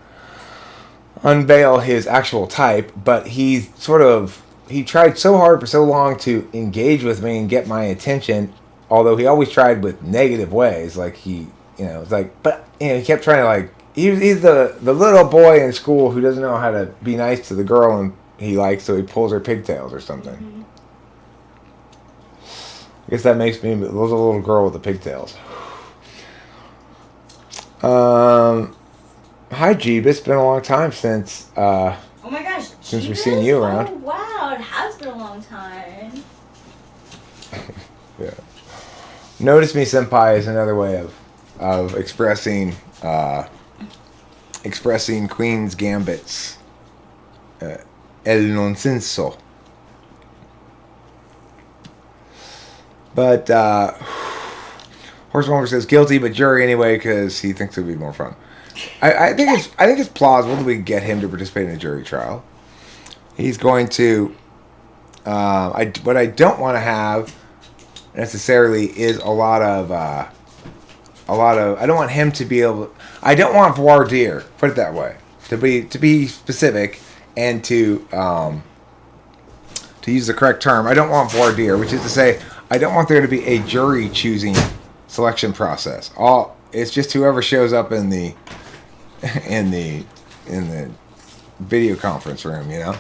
unveil his actual type. But he tried so hard for so long to engage with me and get my attention, although he always tried with negative ways. Like he kept trying to like. He's the little boy in school who doesn't know how to be nice to the girl and he likes, so he pulls her pigtails or something. Mm-hmm. I guess that makes me the little girl with the pigtails. Hi, Jeeb. It's been a long time since. Oh my gosh. Since we've seen you around. Oh wow, it has been a long time. Yeah. Notice me, senpai, is another way of expressing Queen's Gambit's el nonsenso. But Horsemonger says guilty, but jury anyway because he thinks it would be more fun. I think it's plausible that we can get him to participate in a jury trial. He's going to. What I don't want to have necessarily is a lot of. I don't want him to be able. I don't want voir dire. Put it that way. To be specific and to use the correct term. I don't want voir dire, which is to say, I don't want there to be a jury choosing selection process. It's just whoever shows up in the video conference room, you know.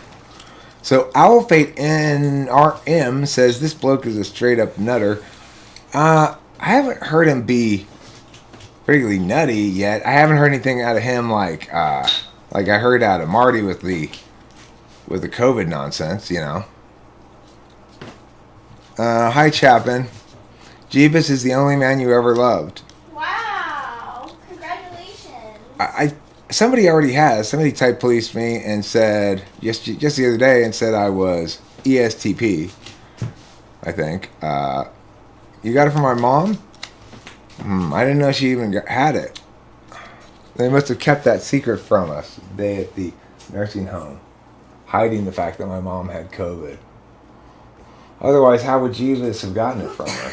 So Owl Fate NRM says this bloke is a straight up nutter. I haven't heard him be particularly nutty yet. I haven't heard anything out of him like I heard out of Marty with the COVID nonsense, you know. Hi Chapin. Jeebus is the only man you ever loved. Wow! Congratulations. Somebody already has. Somebody typed police me and said just the other day and said I was ESTP, I think. You got it from my mom? I didn't know she even had it. They must have kept that secret from us. They at the nursing home, hiding the fact that my mom had COVID. Otherwise, how would Jesus have gotten it from her?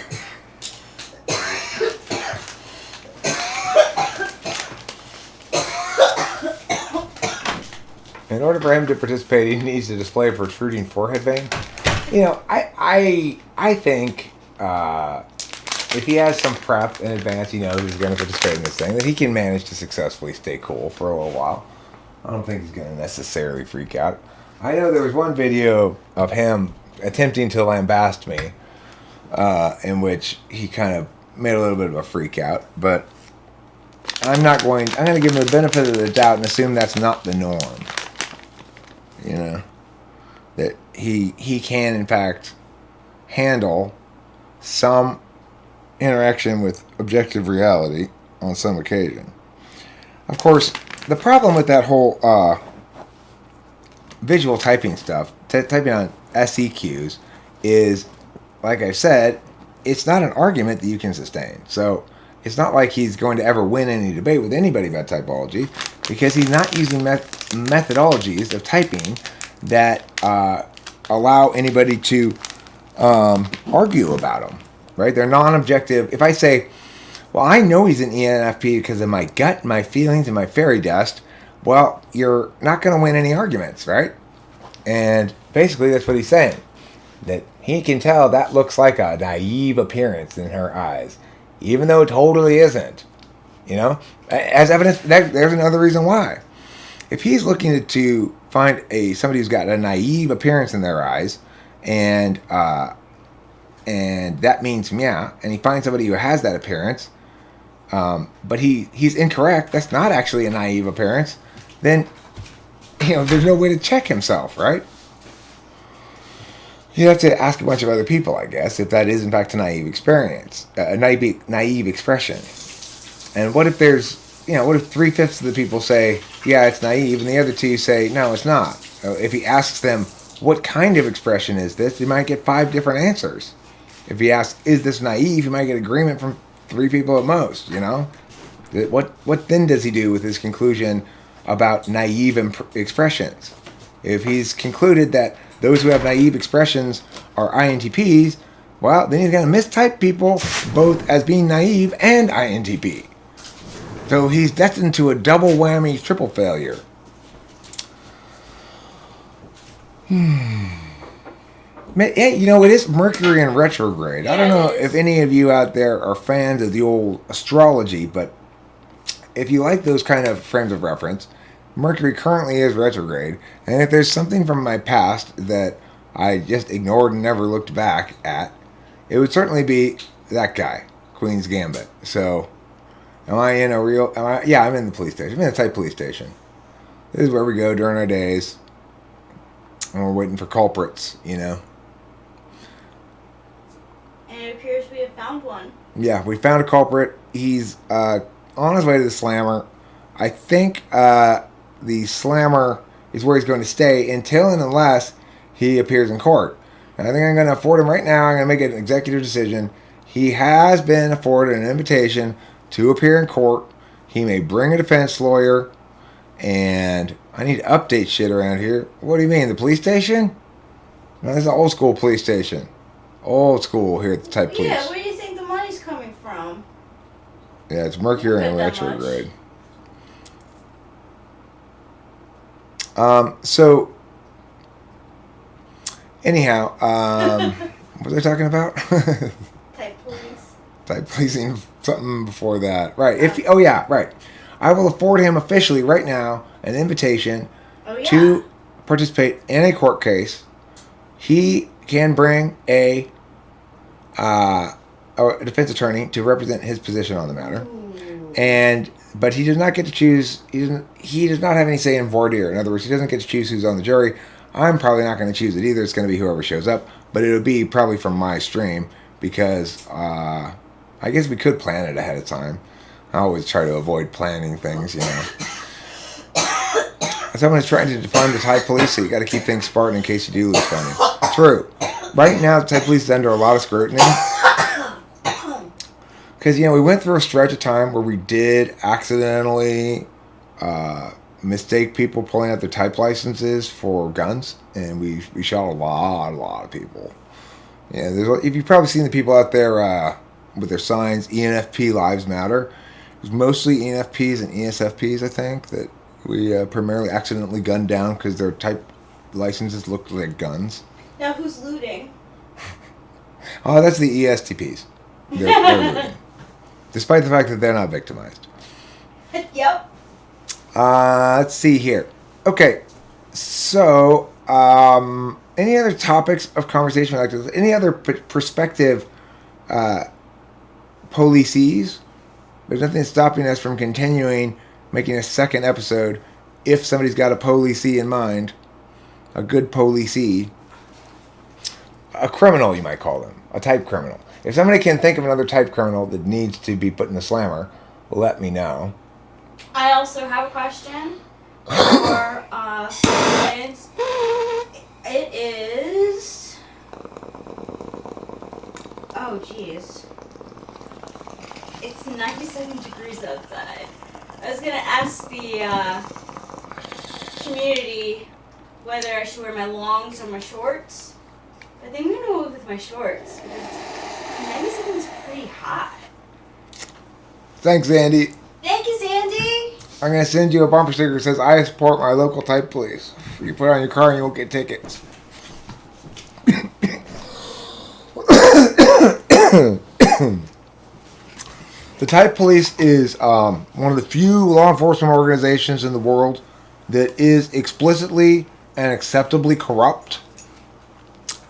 In order for him to participate, he needs to display a protruding forehead vein. You know, I think if he has some prep in advance, he knows he's going to participate in this thing, that he can manage to successfully stay cool for a little while. I don't think he's going to necessarily freak out. I know there was one video of him attempting to lambast me, in which he kind of made a little bit of a freak out, but I'm going to give him the benefit of the doubt and assume that's not the norm. You know, that he can in fact handle some interaction with objective reality on some occasion. Of course, the problem with that whole visual typing stuff, typing on SEQs, is, like I've said, it's not an argument that you can sustain. So it's not like he's going to ever win any debate with anybody about typology, because he's not using methodologies of typing that allow anybody to argue about them, right? They're non-objective. If I say, well, I know he's an ENFP because of my gut, my feelings, and my fairy dust, well, you're not going to win any arguments, right? And basically that's what he's saying, that he can tell that looks like a naive appearance in her eyes, even though it totally isn't. You know, as evidence, there's another reason why. If he's looking to find somebody who's got a naive appearance in their eyes, and that means yeah, and he finds somebody who has that appearance, but he's incorrect, that's not actually a naive appearance, then there's no way to check himself, right? You have to ask a bunch of other people, I guess, if that is in fact a naive experience, a naive expression. And what if there's, what if 3/5 of the people say, yeah, it's naive, and the other two say, no, it's not? If he asks them, what kind of expression is this, he might get 5 different answers. If he asks, is this naive, he might get agreement from 3 people at most, What then does he do with his conclusion about naive expressions? If he's concluded that those who have naive expressions are INTPs, well, then he's going to mistype people both as being naive and INTP. So he's destined to a double whammy, triple failure. Hey, it is Mercury in retrograde. I don't know if any of you out there are fans of the old astrology, but if you like those kind of frames of reference, Mercury currently is retrograde, and if there's something from my past that I just ignored and never looked back at, it would certainly be that guy, Queen's Gambit. So, I'm in the police station. I'm in a tight police station. This is where we go during our days, and we're waiting for culprits, And it appears we have found one. Yeah, we found a culprit. He's on his way to the slammer. I think the slammer is where he's going to stay until and unless he appears in court. And I think I'm going to afford him right now. I'm going to make an executive decision. He has been afforded an invitation to appear in court. He may bring a defense lawyer. And I need to update shit around here. What do you mean, the police station? No, this is an old school police station. Old school here at the type police. Yeah, where do you think the money's coming from? Yeah, it's Mercury in retrograde. So, anyhow, what was I talking about? Type police. Type policing, something before that. Right. Right. I will afford him officially right now an invitation to participate in a court case. He can bring a defense attorney to represent his position on the matter. But he does not get to choose. He does not have any say in voir dire. In other words, he doesn't get to choose who's on the jury. I'm probably not going to choose it either. It's going to be whoever shows up. But it'll be probably from my stream because I guess we could plan it ahead of time. I always try to avoid planning things, Someone is trying to defund the Thai police, so you got to keep things Spartan in case you do lose funding. true. Right now, the type police is under a lot of scrutiny. Because, we went through a stretch of time where we did accidentally mistake people pulling out their type licenses for guns. And we shot a lot of people. Yeah, if you've probably seen the people out there with their signs, ENFP Lives Matter. It was mostly ENFPs and ESFPs, I think, that we primarily accidentally gunned down because their type licenses looked like guns. Now who's looting? Oh, that's the ESTPs. They're looting. Despite the fact that they're not victimized. Yep. Let's see here. Okay, so any other topics of conversation? Like this? Any other prospective policies? There's nothing stopping us from continuing making a second episode if somebody's got a policee in mind. A good policee. A criminal, you might call them. A type criminal. If somebody can think of another type criminal that needs to be put in the slammer, let me know. I also have a question for clients. It is... Oh, jeez. It's 97 degrees outside. I was going to ask the community whether I should wear my longs or my shorts. I think I'm going to go with my shorts because 97 is pretty hot. Thanks, Andy. Thank you, Sandy. I'm going to send you a bumper sticker that says, I support my local type police. You put it on your car and you won't get tickets. The type police is one of the few law enforcement organizations in the world that is explicitly and acceptably corrupt.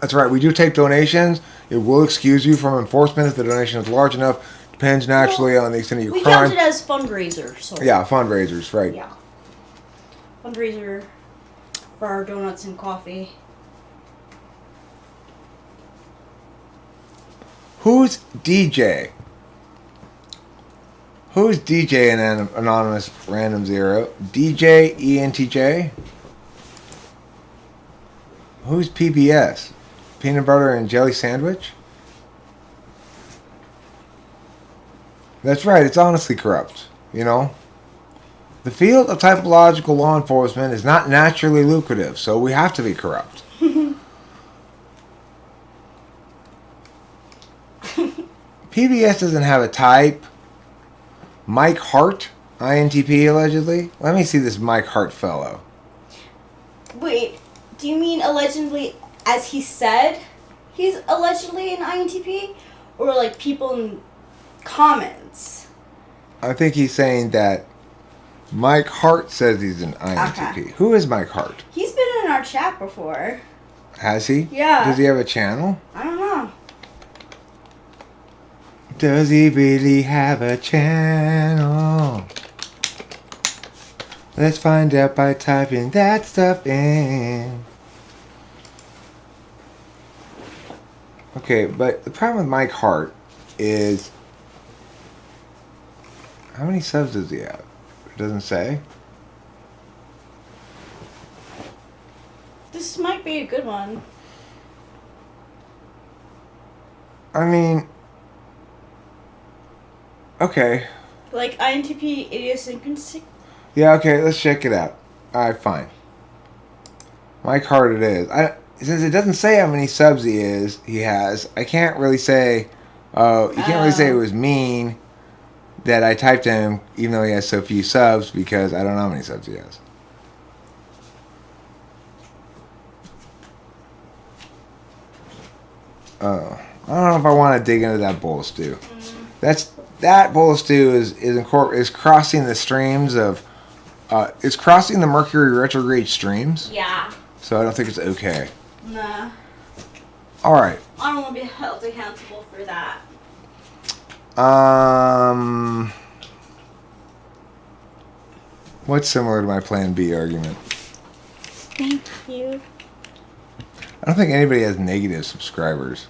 That's right, we do take donations. It will excuse you from enforcement if the donation is large enough. Depends naturally on the extent of your crime. We count it as fundraiser. So. Yeah, fundraisers, right. Yeah. Fundraiser for our donuts and coffee. Who's DJ? Who's DJ in an anonymous random zero? DJ ENTJ? Who's PBS? Peanut butter and jelly sandwich? That's right, it's honestly corrupt, The field of typological law enforcement is not naturally lucrative, so we have to be corrupt. PBS doesn't have a type. Mike Hart, INTP allegedly. Let me see this Mike Hart fellow. Wait, do you mean allegedly as he said he's allegedly an INTP? Or like people in comments? I think he's saying that Mike Hart says he's an INTP. Okay. Who is Mike Hart? He's been in our chat before. Has he? Yeah. Does he have a channel? I don't know. Does he really have a channel? Let's find out by typing that stuff in. Okay, but the problem with Mike Hart is... How many subs does he have? It doesn't say. This might be a good one. I mean... Okay. Like INTP idiosyncrasy. Yeah, okay, let's check it out. Alright, fine. Mike Hart it is. Since it doesn't say how many subs he has, I can't really say, you can't really say it was mean that I typed him, even though he has so few subs, because I don't know how many subs he has. Oh. I don't know if I want to dig into that bowl of stew. That bowl of stew is crossing the streams of... it's crossing the Mercury retrograde streams. Yeah. So I don't think it's okay. Nah. Alright. I don't want to be held accountable for that. What's similar to my Plan B argument? Thank you. I don't think anybody has negative subscribers.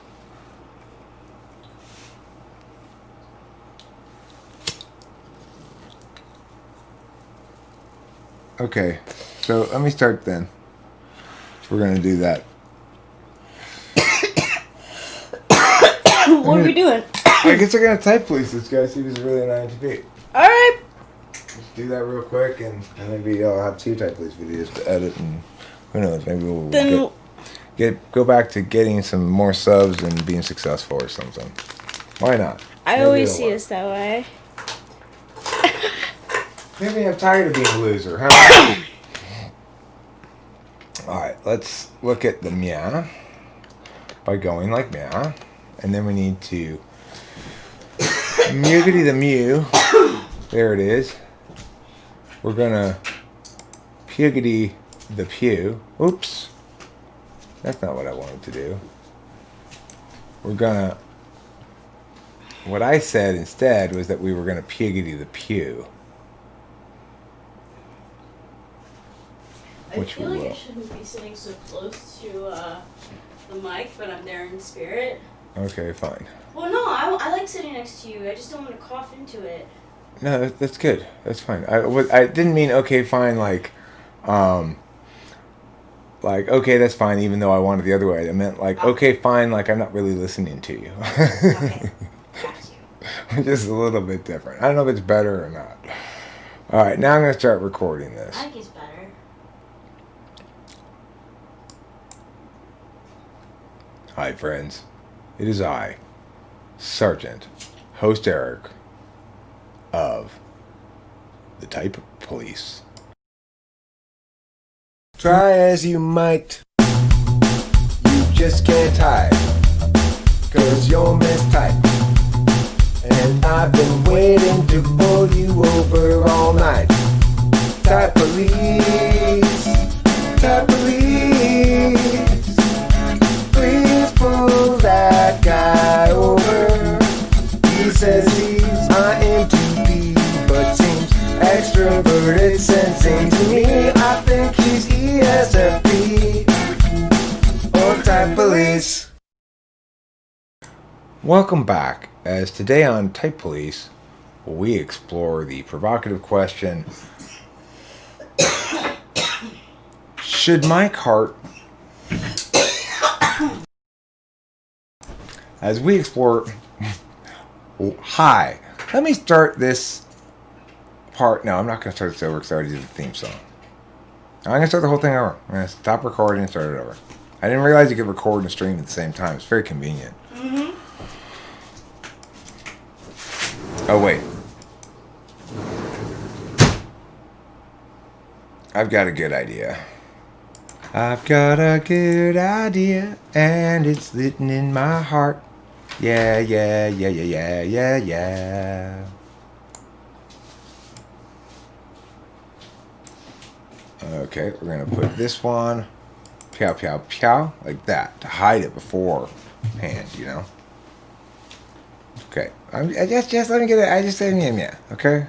Okay, so let me start then. If we're going to do that. what are we doing? I guess we're gonna type police this guy, see if he's really an INTP. Alright. Just do that real quick, and maybe I'll have 2 type police videos to edit, and who knows, maybe we'll Then go back to getting some more subs and being successful or something. Why not? I Maybe always it'll see work. us that way. Maybe I'm tired of being a loser. Huh? Alright, let's look at the meow by going like meow. And then we need to mugity the mew. There it is. We're gonna pugity the pew. Oops. That's not what I wanted to do. We're gonna... What I said instead was that we were gonna pugity the pew. I Which feel we like I will. shouldn't be sitting so close to the mic, but I'm there in spirit. Okay, fine. Well, no, I like sitting next to you. I just don't want to cough into it. No, that's good. That's fine. I didn't mean okay, fine, like okay, that's fine, even though I wanted the other way. I meant like okay, fine, like I'm not really listening to you. Okay, got you. Just a little bit different. I don't know if it's better or not. All right, now I'm gonna start recording this. I think it's better. Hi, friends. It is I, Sergeant, host Eric, of the Type Police. Try as you might, you just can't hide, 'cause you're mistyped. And I've been waiting to pull you over all night. Type Police, Type Police. Please pull that guy over. He says he's INTP, but seems extroverted sensing to me. I think he's ESFP or Type Police. Welcome back, as today on Type Police, we explore the provocative question: should Mike Hart... As we explore... Hi. Let me start this part... No, I'm not going to start this over because I already did the theme song. I'm going to start the whole thing over. I'm going to stop recording and start it over. I didn't realize you could record and stream at the same time. It's very convenient. Mm-hmm. Oh, wait. I've got a good idea. I've got a good idea, and it's lit in my heart. Yeah, yeah, yeah, yeah, yeah, yeah, yeah. Okay, we're gonna put this one, pow, pow, pow, like that, to hide it beforehand, you know? Okay, I just let me get it, I just said yeah, okay?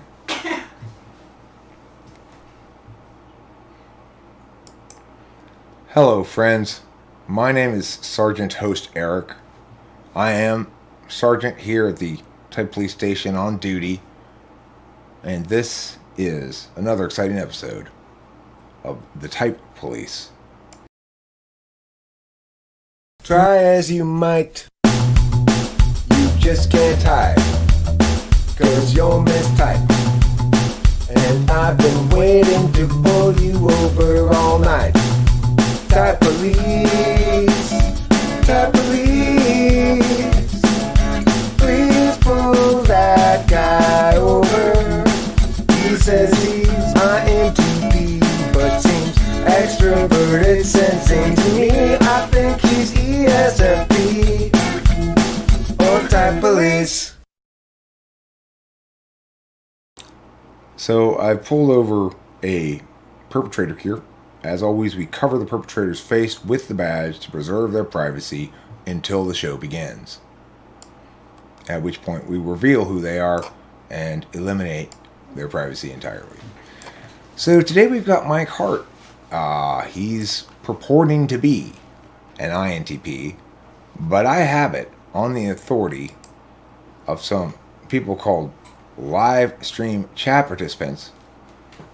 Hello, friends. My name is Sergeant Host Eric. I am Sergeant here at the Type Police Station on duty. And this is another exciting episode of the Type Police. Try as you might, you just can't hide, 'cause you're mistyped. And I've been waiting to pull you over all night. Type Police, Type Police. Please pull that guy over. He says he's INTP, but seems extroverted sensing to me. I think he's ESFP or Type Police. So I pulled over a perpetrator here. As always, we cover the perpetrator's face with the badge to preserve their privacy until the show begins. At which point we reveal who they are and eliminate their privacy entirely. So today we've got Mike Hart. He's purporting to be an INTP, but I have it on the authority of some people called live stream chat participants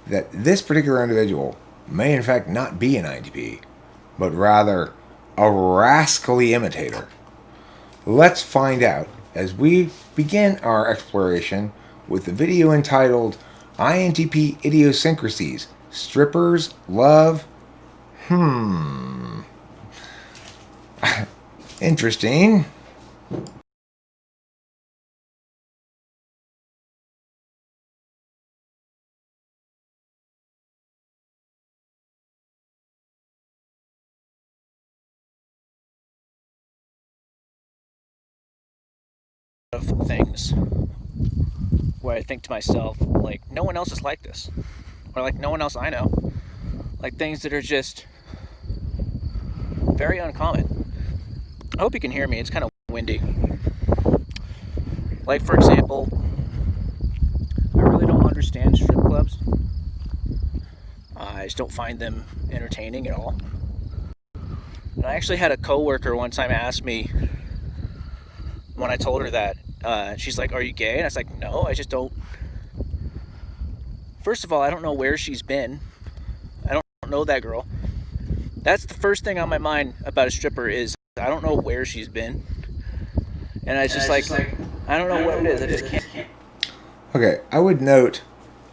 that this particular individual may in fact not be an INTP, but rather a rascally imitator Let's find out as we begin our exploration with the video entitled INTP Idiosyncrasies Strippers Love. Interesting. Of things where I think to myself, like, no one else is like this, or like no one else I know, like things that are just very uncommon. I hope you can hear me. It's kind of windy. Like, for example, I really don't understand strip clubs. I just don't find them entertaining at all. And I actually had a coworker one time ask me, when I told her that, she's like, "Are you gay?" And I was like, "No, I just don't." First of all, I don't know where she's been. I don't know that girl. That's the first thing on my mind about a stripper is I don't know where she's been. And it's just like, I don't know what it is. I just can't. Okay, I would note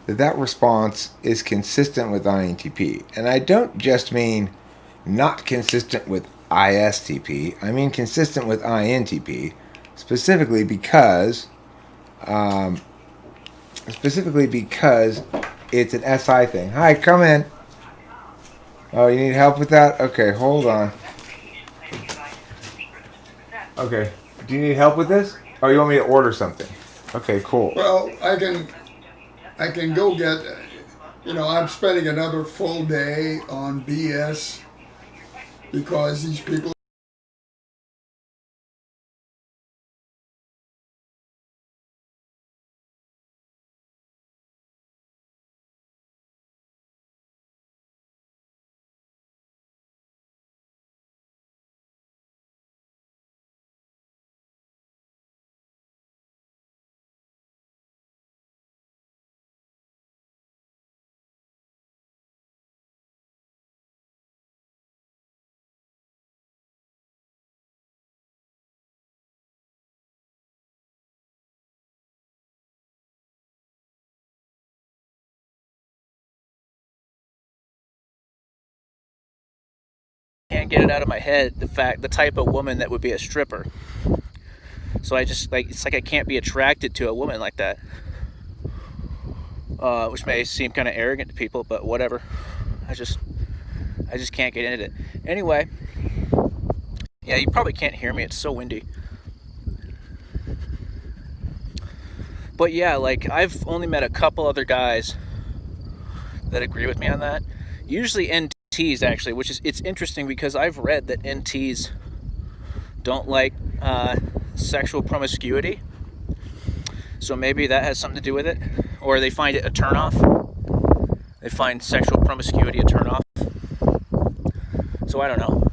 that that response is consistent with INTP. And I don't just mean not consistent with ISTP. I mean consistent with INTP. Specifically because it's an SI thing. Hi, come in. Oh, you need help with that? Okay, hold on. Okay, do you need help with this? Oh, you want me to order something? Okay, cool. Well, I can go get, I'm spending another full day on BS because these people Can't get it out of my head, the type of woman that would be a stripper. So I just, like, it's like I can't be attracted to a woman like that. Which may seem kind of arrogant to people, but whatever. I just can't get into it. Anyway, yeah, you probably can't hear me. It's so windy. But yeah, like, I've only met a couple other guys that agree with me on that. Usually NTs, actually, which is, it's interesting because I've read that NTs don't like sexual promiscuity. So maybe that has something to do with it. Or they find it a turnoff. They find sexual promiscuity a turnoff. So I don't know.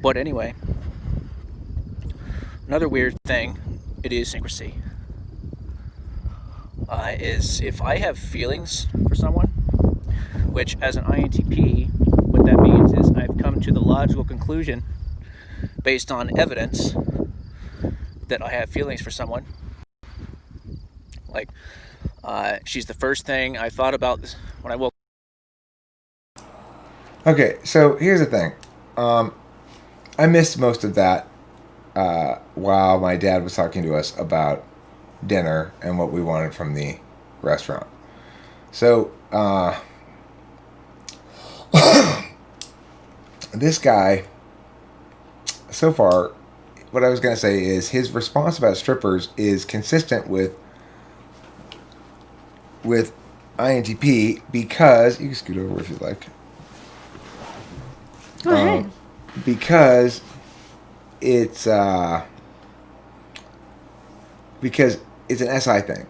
But anyway, another weird thing, idiosyncrasy, is if I have feelings for someone, which as an INTP, what that means is I've come to the logical conclusion based on evidence that I have feelings for someone. Like, she's the first thing I thought about when I woke. Okay, so here's the thing. I missed most of that while my dad was talking to us about dinner and what we wanted from the restaurant. So, this guy, so far, what I was going to say is his response about strippers is consistent with INTP because, you can scoot over if you like. Go ahead. Because it's an SI thing.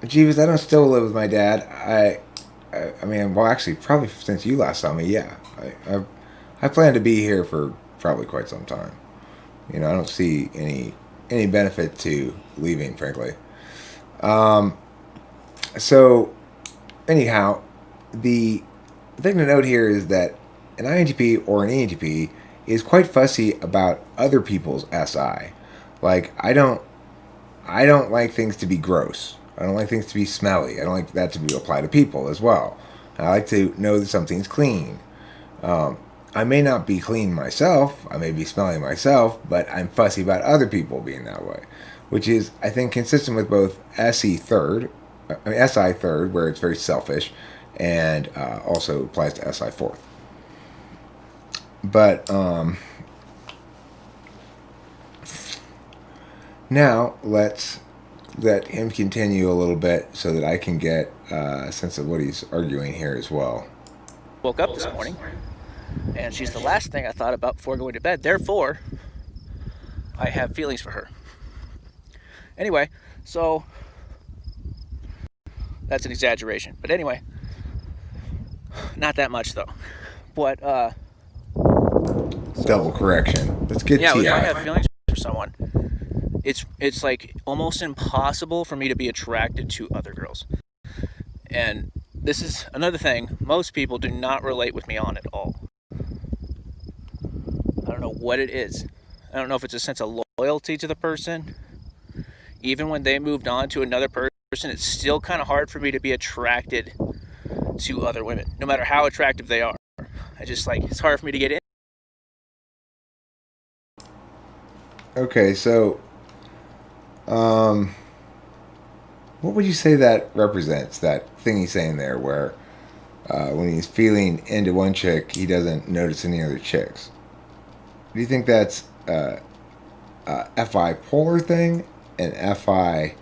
Jeeves, I don't still live with my dad. I mean, well, actually, probably since you last saw me, yeah. I plan to be here for probably quite some time. You know, I don't see any benefit to leaving, frankly. So, anyhow, the thing to note here is that an INTP or an ENTP is quite fussy about other people's SI. Like I don't like things to be gross. I don't like things to be smelly. I don't like that to be applied to people as well. I like to know that something's clean. I may not be clean myself. I may be smelly myself, but I'm fussy about other people being that way, which is, I think, consistent with both SI third, where it's very selfish, and also applies to SI fourth. But now let's let him continue a little bit so that I can get a sense of what he's arguing here as well. Woke up this morning, and she's the last thing I thought about before going to bed. Therefore, I have feelings for her. Anyway, so that's an exaggeration. But anyway, not that much though. But double correction. Let's get yeah, to if I have feelings for someone, it's like almost impossible for me to be attracted to other girls. And this is another thing most people do not relate with me on at all. I don't know what it is. I don't know if it's a sense of loyalty to the person. Even when they moved on to another person, it's still kind of hard for me to be attracted to other women, no matter how attractive they are. It's hard for me to get in. Okay, so what would you say that represents, that thing he's saying there where when he's feeling into one chick, he doesn't notice any other chicks? Do you think that's a FI polar thing, an FI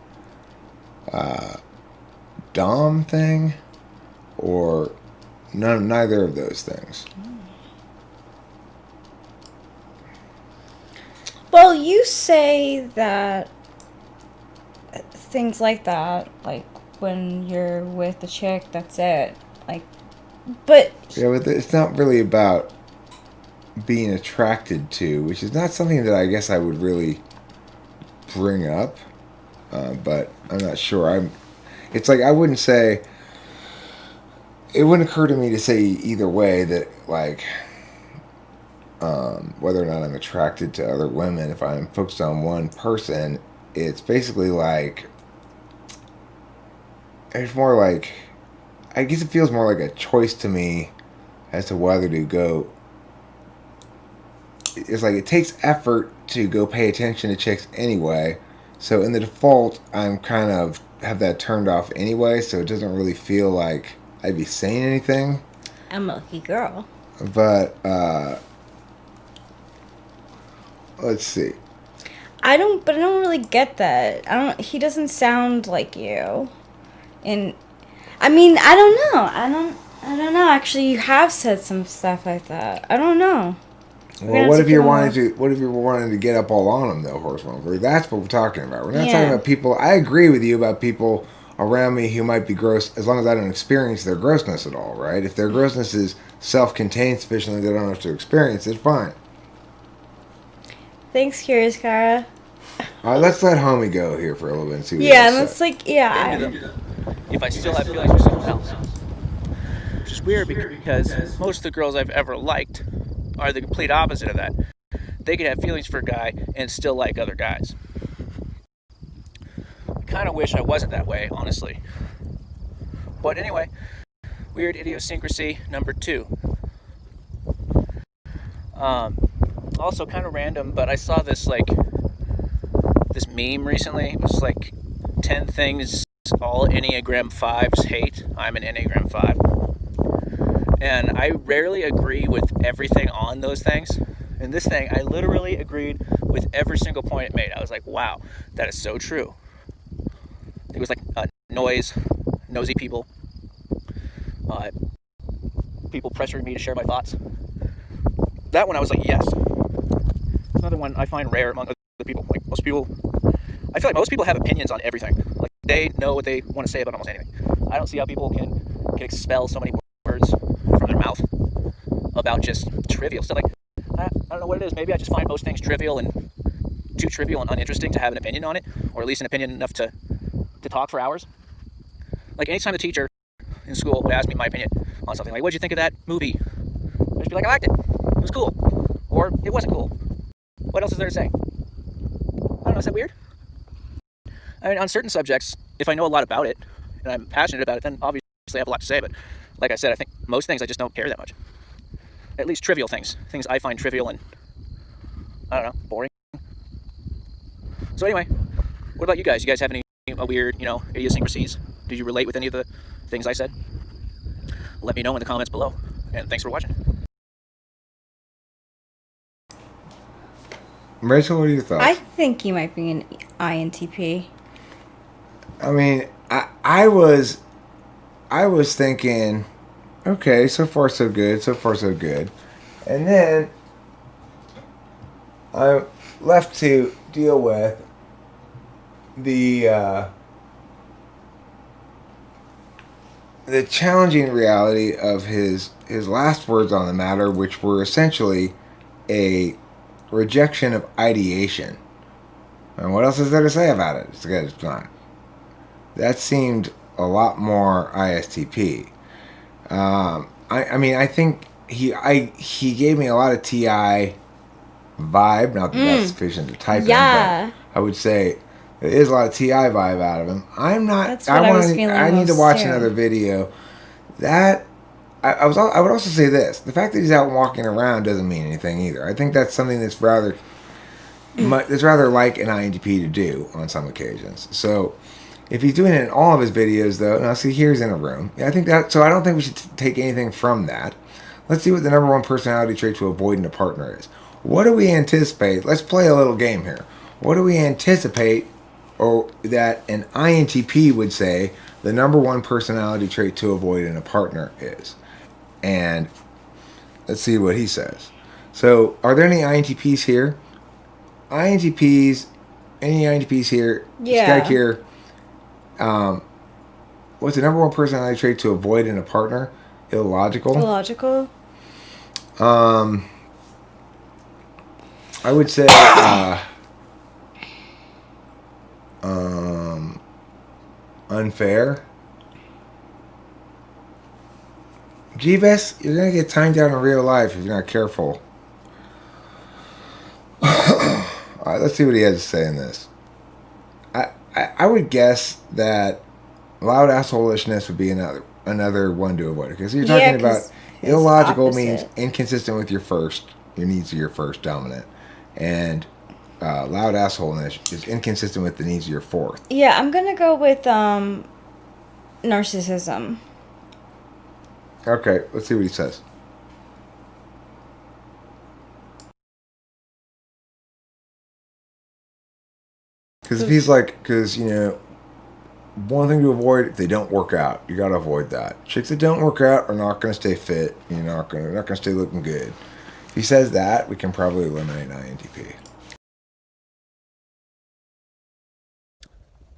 dom thing, or neither of those things? Well, you say that things like that, like when you're with a chick, that's it. Like, but yeah, but it's not really about being attracted to, which is not something that I guess I would really bring up. But I'm not sure. It's like I wouldn't say. It wouldn't occur to me to say either way that like. Whether or not I'm attracted to other women, if I'm focused on one person, it's basically like, it's more like, I guess it feels more like a choice to me as to whether to go. It's like it takes effort to go pay attention to chicks anyway, so in the default, I'm kind of have that turned off anyway, so it doesn't really feel like I'd be saying anything. I'm a lucky girl. But, let's see. I don't really get that. He doesn't sound like you. And, I mean, I don't know. I don't know. Actually, you have said some stuff like that. I don't know. Well, what if you're wanting to get up all on them, though, Horseman? That's what we're talking about. We're not talking about people. I agree with you about people around me who might be gross, as long as I don't experience their grossness at all, right? If their grossness is self-contained sufficiently, they don't have to experience it, fine. Thanks, Curious Cara. All right, let's let homie go here for a little bit and see what let's if I still have feelings for someone else. Which is weird because most of the girls I've ever liked are the complete opposite of that. They could have feelings for a guy and still like other guys. I kind of wish I wasn't that way, honestly. But anyway, weird idiosyncrasy number 2. Also kind of random, but I saw this meme recently. It was like 10 things all Enneagram 5s hate. I'm an Enneagram 5. And I rarely agree with everything on those things. And this thing, I literally agreed with every single point it made. I was like, wow, that is so true. It was like nosy people, people pressuring me to share my thoughts. That one I was like, yes. Another one I find rare among other people. Like most people, I feel like most people have opinions on everything. Like they know what they want to say about almost anything. I don't see how people can expel so many words from their mouth about just trivial stuff. Like I don't know what it is. Maybe I just find most things trivial and too trivial and uninteresting to have an opinion on it, or at least an opinion enough to talk for hours. Like anytime the teacher in school would ask me my opinion on something, like, what'd you think of that movie? I'd just be like, I liked it. It was cool. or it wasn't cool. What else is there to say? I don't know, is that weird? I mean, on certain subjects, if I know a lot about it, and I'm passionate about it, then obviously I have a lot to say, but like I said, I think most things I just don't care that much. At least trivial things. Things I find trivial and, I don't know, boring. So anyway, what about you guys? You guys have any weird, idiosyncrasies? Did you relate with any of the things I said? Let me know in the comments below, and thanks for watching. Rachel, what are your thoughts? I think you might be an INTP. I mean, I was thinking, okay, so far so good, and then I'm left to deal with the challenging reality of his last words on the matter, which were essentially a rejection of ideation. And what else is there to say about it? It's good. It's not. That seemed a lot more ISTP. I mean, I think he gave me a lot of TI vibe. Not that that's sufficient to type in, but I would say there is a lot of TI vibe out of him. I'm not. That's what I was feeling. I need to watch too. another video. That I would also say this: the fact that he's out walking around doesn't mean anything either. I think that's something that's rather like an INTP to do on some occasions. So if he's doing it in all of his videos, though, now see, here's in a room. I think that. So I don't think we should take anything from that. Let's see what the number one personality trait to avoid in a partner is. What do we anticipate? Let's play a little game here. What do we anticipate, or that an INTP would say the number one personality trait to avoid in a partner is? And let's see what he says. So, are there any INTPs here? Any INTPs here? Yeah. This guy here. What's the number one personality trait to avoid in a partner? Illogical. Illogical. I would say unfair. Jeebus, you're gonna get timed down in real life if you're not careful. Alright, let's see what he has to say in this. I would guess that loud assholishness would be another one to avoid, because you're talking about illogical means inconsistent with your needs of your first dominant, and loud assholeness is inconsistent with the needs of your fourth. Yeah, I'm gonna go with narcissism. Okay, let's see what he says. Because if he's like, one thing to avoid, if they don't work out, you gotta avoid that. Chicks that don't work out are not gonna stay fit. You're not gonna stay looking good. If he says that, we can probably eliminate INTP.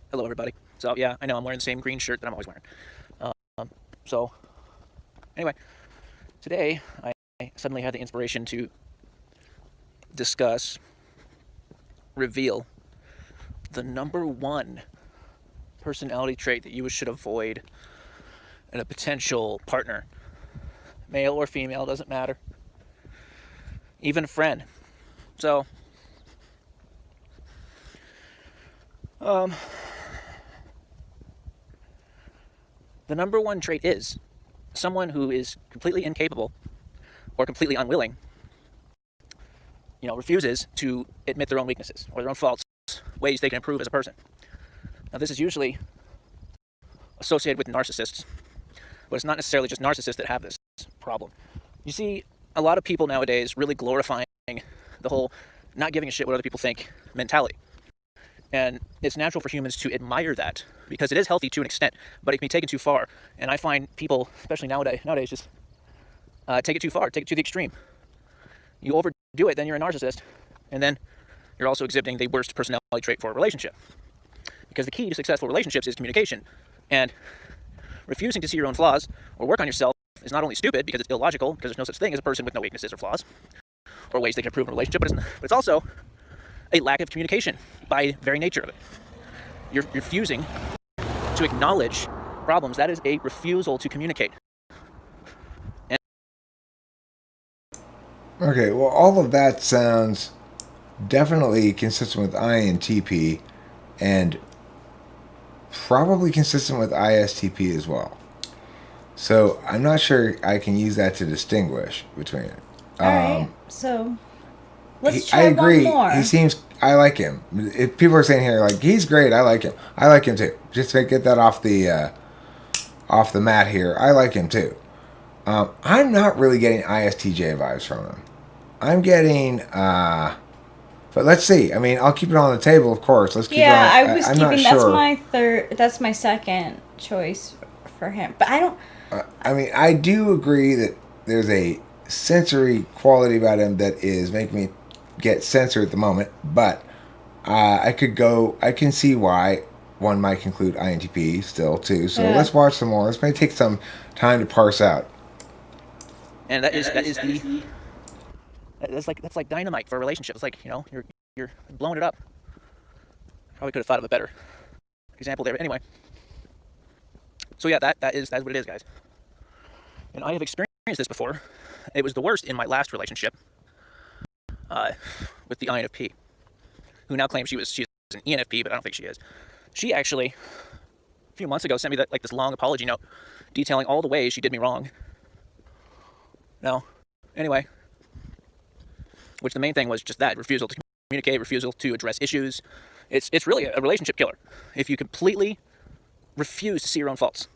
Hello, everybody. So, yeah, I know I'm wearing the same green shirt that I'm always wearing. So, anyway, today I suddenly had the inspiration to reveal the number one personality trait that you should avoid in a potential partner. Male or female, doesn't matter. Even a friend. So, the number one trait is someone who is completely incapable or completely unwilling, refuses to admit their own weaknesses or their own faults, ways they can improve as a person. Now, this is usually associated with narcissists, but it's not necessarily just narcissists that have this problem. You see a lot of people nowadays really glorifying the whole not giving a shit what other people think mentality. And it's natural for humans to admire that, because it is healthy to an extent, but it can be taken too far. And I find people, especially nowadays just take it too far, take it to the extreme. You overdo it, then you're a narcissist, and then you're also exhibiting the worst personality trait for a relationship. Because the key to successful relationships is communication. And refusing to see your own flaws or work on yourself is not only stupid, because it's illogical, because there's no such thing as a person with no weaknesses or flaws, or ways they can improve in a relationship, but it's also a lack of communication by very nature of it. You're refusing to acknowledge problems. That is a refusal to communicate. Okay, well, all of that sounds definitely consistent with INTP and probably consistent with ISTP as well. So I'm not sure I can use that to distinguish between it. All right. So let's I try agree. one more. He seems. I like him. If people are saying here like he's great, I like him. I like him too. Just to get that off the mat here. I like him too. I'm not really getting ISTJ vibes from him. I'm getting. But let's see. I mean, I'll keep it on the table, of course. Let's keep it on. I was I'm keeping. not That's sure. my third. That's my second choice for him. But I don't. I mean, I do agree that there's a sensory quality about him that is making me get censored at the moment. But I can see why one might conclude INTP still too. So let's watch some more. This may take some time to parse out. And that's like dynamite for a relationship. It's like, you're blowing it up. Probably could have thought of a better example there. But anyway. So yeah, that's what it is, guys. And I have experienced this before. It was the worst in my last relationship with the INFP, who now claims she's an ENFP, but I don't think she is. She actually, a few months ago, sent me this long apology note detailing all the ways she did me wrong. No. Anyway, which the main thing was just that refusal to communicate, refusal to address issues. It's really a relationship killer. If you completely refuse to see your own faults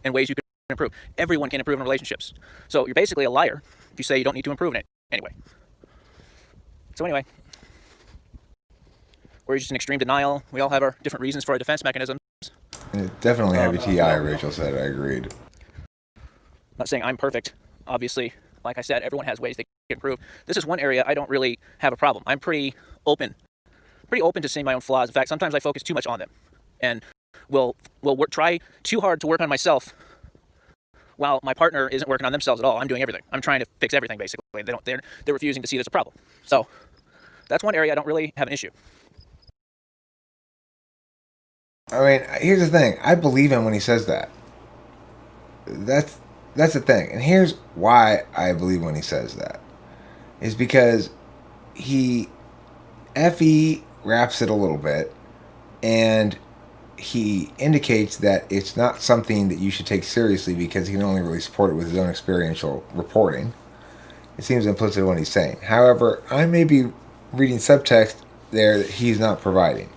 and ways you can improve. Everyone can improve in relationships. So you're basically a liar if you say you don't need to improve in it anyway. So anyway, we're just in extreme denial. We all have our different reasons for our defense mechanisms. Definitely heavy TI, Rachel said. I agreed. I'm not saying I'm perfect. Obviously, like I said, everyone has ways they can improve. This is one area I don't really have a problem. I'm pretty open to seeing my own flaws. In fact, sometimes I focus too much on them, and will try too hard to work on myself while my partner isn't working on themselves at all. I'm doing everything. I'm trying to fix everything, basically. They're refusing to see there's a problem. So that's one area I don't really have an issue. I mean, here's the thing. I believe him when he says that. That's the thing. And here's why I believe when he says that. Is because he FE wraps it a little bit, and he indicates that it's not something that you should take seriously because he can only really support it with his own experiential reporting. It seems implicit in what he's saying. However, I may be reading subtext there that he's not providing.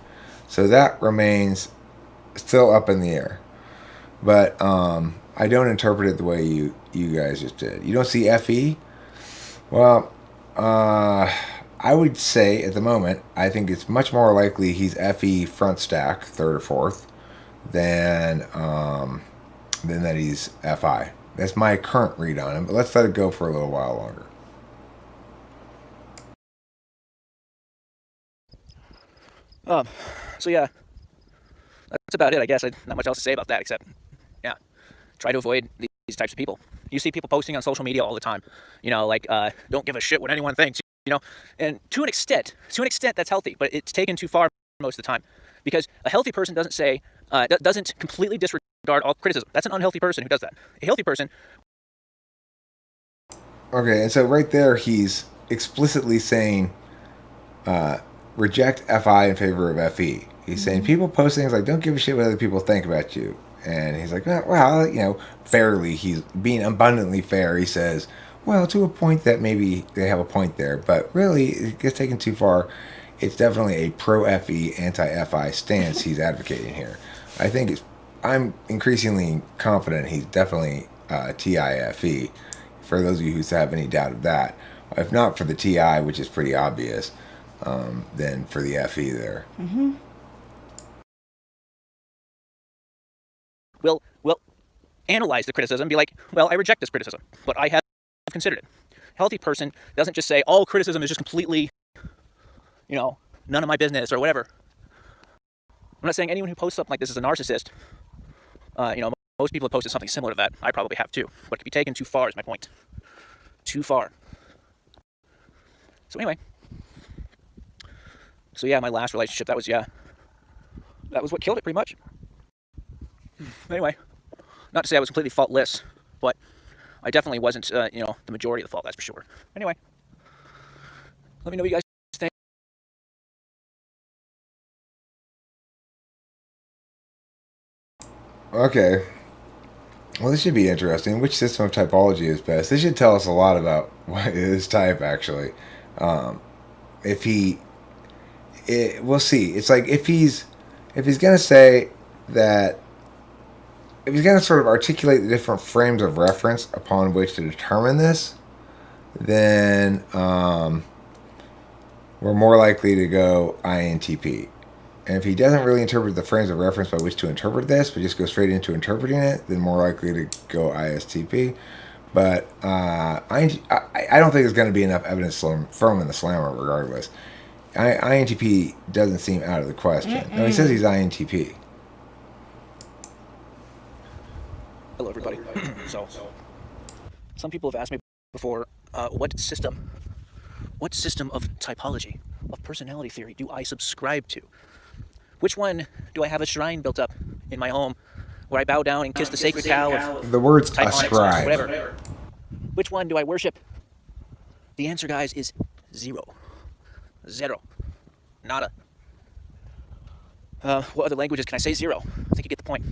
So that remains still up in the air. But I don't interpret it the way you guys just did. You don't see FE? Well, I would say at the moment, I think it's much more likely he's FE front stack, third or fourth, than that he's FI. That's my current read on him, but let's let it go for a little while longer. So yeah, that's about it, I guess. Not much else to say about that except, yeah, try to avoid these types of people. You see people posting on social media all the time, don't give a shit what anyone thinks, and to an extent that's healthy, but it's taken too far most of the time, because a healthy person doesn't completely disregard all criticism. That's an unhealthy person who does that. A healthy person. Okay, and so right there he's explicitly saying reject FI in favor of FE. He's saying people post things like don't give a shit what other people think about you. And he's like, well, fairly, he's being abundantly fair. He says, well, to a point that maybe they have a point there, but really it gets taken too far. It's definitely a pro-FE, anti-FI stance he's advocating here. I'm increasingly confident he's definitely TIFE, for those of you who have any doubt of that. If not for the TI, which is pretty obvious, then for the FE there. Mm-hmm. Will analyze the criticism and be like, well, I reject this criticism, but I have considered it. A healthy person doesn't just say all criticism is just completely, none of my business or whatever. I'm not saying anyone who posts something like this is a narcissist. Most people have posted something similar to that. I probably have too, but it can be taken too far is my point. Too far. So anyway. So yeah, my last relationship, that was what killed it pretty much. Anyway, not to say I was completely faultless, but I definitely wasn't, the majority of the fault, that's for sure. Anyway, Let me know what you guys think. Okay. Well, this should be interesting. Which system of typology is best? This should tell us a lot about what his type, actually. If he... we'll see. It's like if he's going to say that... If he's going to sort of articulate the different frames of reference upon which to determine this, then we're more likely to go INTP. And if he doesn't really interpret the frames of reference by which to interpret this, but just go straight into interpreting it, then more likely to go ISTP. But I don't think there's going to be enough evidence to throw him in the slammer regardless. INTP doesn't seem out of the question. No, he says he's INTP. Hello, everybody. So, some people have asked me before, what system of typology, of personality theory, do I subscribe to? Which one do I have a shrine built up in my home where I bow down and kiss the sacred cow of The words typonics, ascribe. whatever? Which one do I worship? The answer, guys, is zero. Zero. Nada. What other languages can I say? Zero. I think you get the point.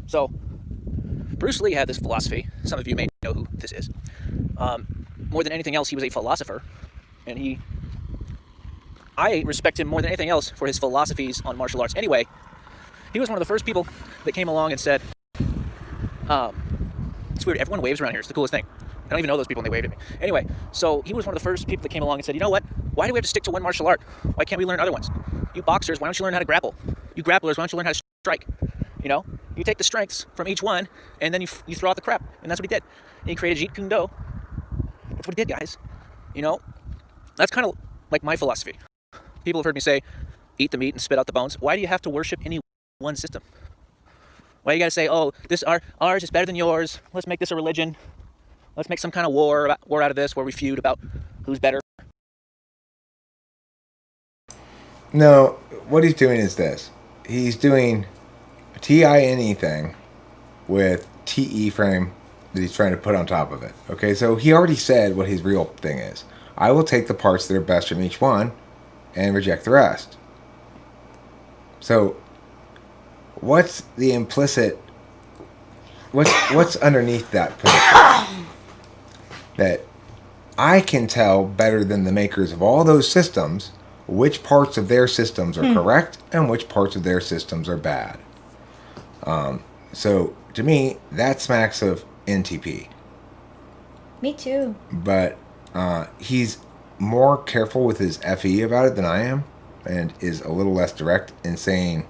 So, Bruce Lee had this philosophy. Some of you may know who this is. More than anything else, he was a philosopher. And I respect him more than anything else for his philosophies on martial arts. Anyway, he was one of the first people that came along and said, it's weird, everyone waves around here. It's the coolest thing. I don't even know those people and they waved at me. Anyway, so he was one of the first people that came along and said, you know what? Why do we have to stick to one martial art? Why can't we learn other ones? You boxers, why don't you learn how to grapple? You grapplers, why don't you learn how to strike? You know? You take the strengths from each one, and then you throw out the crap. And that's what he did. And he created Jeet Kune Do. That's what he did, guys. You know? That's kind of like my philosophy. People have heard me say, eat the meat and spit out the bones. Why do you have to worship any one system? Why you got to say, oh, ours is better than yours. Let's make this a religion. Let's make some kind of war out of this where we feud about who's better. No, what he's doing is this. He's doing a TINE thing with TE frame that he's trying to put on top of it. Okay, so he already said what his real thing is. I will take the parts that are best from each one and reject the rest. So, what's the implicit... What's underneath that position? That I can tell better than the makers of all those systems which parts of their systems are correct and which parts of their systems are bad. So, to me, that smacks of NTP. Me too. But he's more careful with his FE about it than I am, and is a little less direct in saying,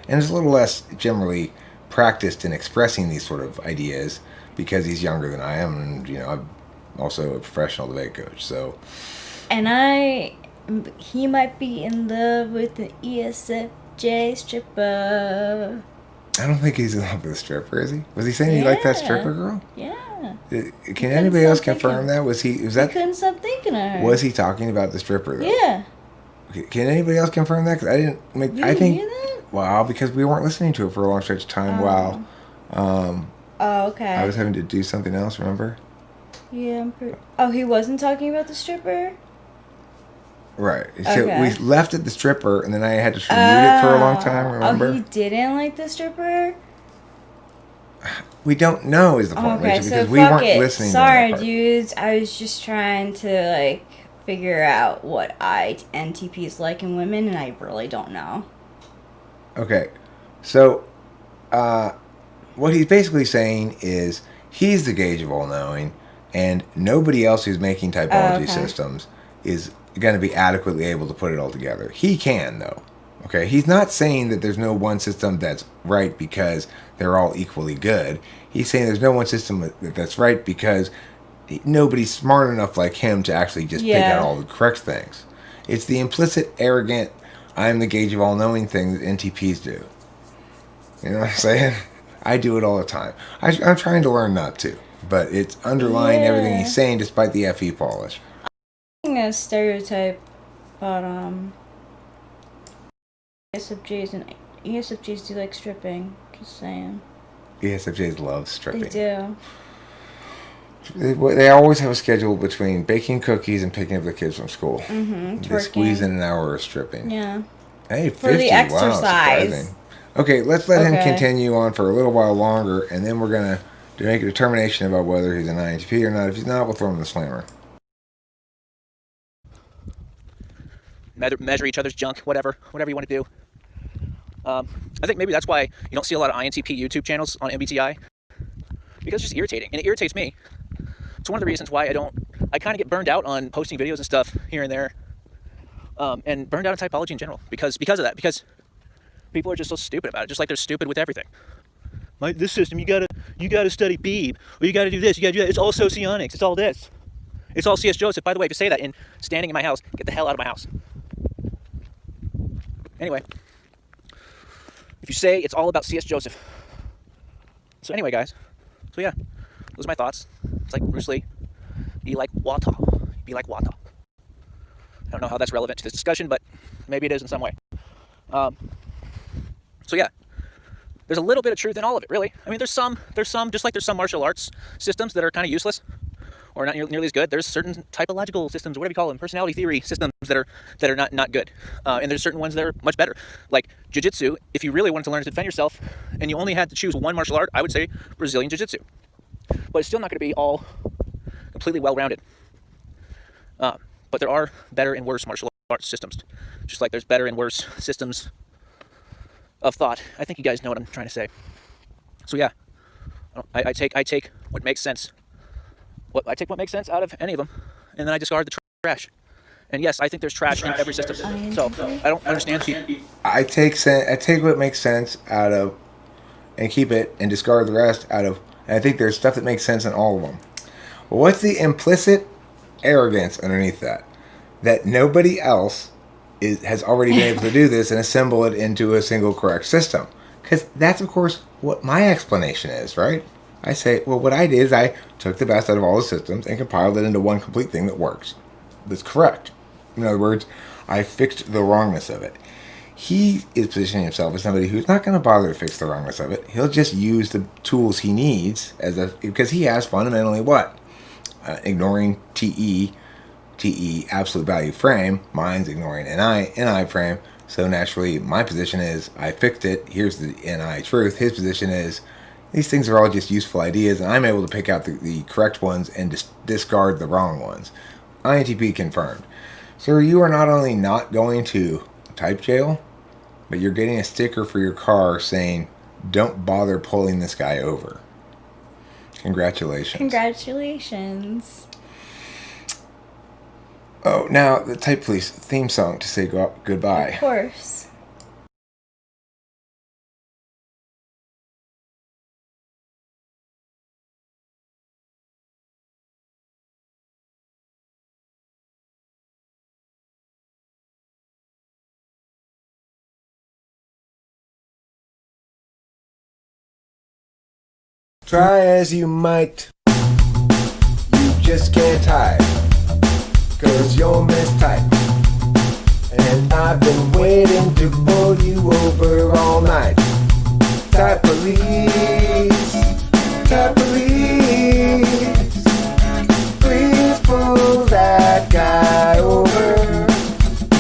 and is a little less generally practiced in expressing these sort of ideas because he's younger than I am, and you know, I'm also a professional debate coach. So, and he might be in love with an ESFJ stripper. I don't think he's in love with a stripper, is he? Was he saying he liked that stripper girl? Yeah. Can anybody else confirm that? Was he couldn't stop thinking of her. Was he talking about the stripper though? Yeah. Can anybody else confirm that? Because I didn't make. You I think. hear that? Well, because we weren't listening to it for a long stretch of time. While. Oh, okay. I was having to do something else. Remember? Yeah, Oh, he wasn't talking about the stripper? Right. Okay. So we left at the stripper, and then I had to mute it for a long time. Remember? Oh, he didn't like the stripper? We don't know is the point, okay, Lisa, so because we weren't listening. Sorry, to that part. dudes. I was just trying to figure out what INTP is like in women, and I really don't know. Okay, so what he's basically saying is he's the gauge of all knowing, and nobody else who's making typology systems is going to be adequately able to put it all together. He can, though. Okay, he's not saying that there's no one system that's right because they're all equally good. He's saying there's no one system that's right because nobody's smart enough like him to actually just pick out all the correct things. It's the implicit, arrogant, I'm the gauge of all knowing thing that NTPs do. You know what I'm saying? I do it all the time. I'm trying to learn not to, but it's underlying everything he's saying despite the FE polish. A stereotype, but ESFJs do like stripping. Just saying. ESFJs love stripping. They do. They always have a schedule between baking cookies and picking up the kids from school. Mm-hmm. They squeeze in an hour of stripping. Yeah. Hey, 50. For the Wow, exercise. surprising. Okay, let's let him Okay. continue on for a little while longer, and then we're going to make a determination about whether he's an INTP or not. If he's not, we'll throw him in the slammer. Measure each other's junk, whatever you want to do. I think maybe that's why you don't see a lot of INTP YouTube channels on MBTI, because it's just irritating, and it irritates me. It's one of the reasons why I kind of get burned out on posting videos and stuff here and there, and burned out on typology in general because of that, because people are just so stupid about it, just like they're stupid with everything. This system, you gotta study Beebe, or you gotta do this, you gotta do that. It's all socionics, it's all this. It's all C.S. Joseph. By the way, if you say that in standing in my house, get the hell out of my house. Anyway, if you say it's all about C.S. Joseph. So anyway, guys. So yeah, those are my thoughts. It's like Bruce Lee. Be like water. Be like water. I don't know how that's relevant to this discussion, but maybe it is in some way. So yeah, there's a little bit of truth in all of it, really. I mean, there's some, just like there's some martial arts systems that are kind of useless or not nearly as good. There's certain typological systems, or whatever you call them, personality theory systems that are not good. And there's certain ones that are much better. Like jiu-jitsu, if you really wanted to learn to defend yourself and you only had to choose one martial art, I would say Brazilian jiu-jitsu. But it's still not going to be all completely well-rounded. But there are better and worse martial arts systems. Just like there's better and worse systems of thought. I think you guys know what I'm trying to say. So yeah, I take what makes sense. I take what makes sense out of any of them, and then I discard the trash. And yes, I think there's trash in every system. So I don't understand people. I take what makes sense out of, and keep it, and discard the rest out of. And I think there's stuff that makes sense in all of them. Well, what's the implicit arrogance underneath that? That nobody else has already been able to do this and assemble it into a single correct system. Because that's, of course, what my explanation is, right? I say, well, what I did is I took the best out of all the systems and compiled it into one complete thing that works. That's correct. In other words, I fixed the wrongness of it. He is positioning himself as somebody who's not going to bother to fix the wrongness of it. He'll just use the tools he needs because he has fundamentally what? Ignoring TE, absolute value frame. Mine's ignoring NI frame. So naturally, my position is I fixed it. Here's the NI truth. His position is these things are all just useful ideas, and I'm able to pick out the correct ones and discard the wrong ones. INTP confirmed. Sir, you are not only not going to type jail, but you're getting a sticker for your car saying, don't bother pulling this guy over. Congratulations. Congratulations. Oh, now the Type Police theme song to say goodbye. Of course. Try as you might, you just can't hide, 'cause you're mistyped. And I've been waiting to pull you over all night. Type police, please pull that guy over.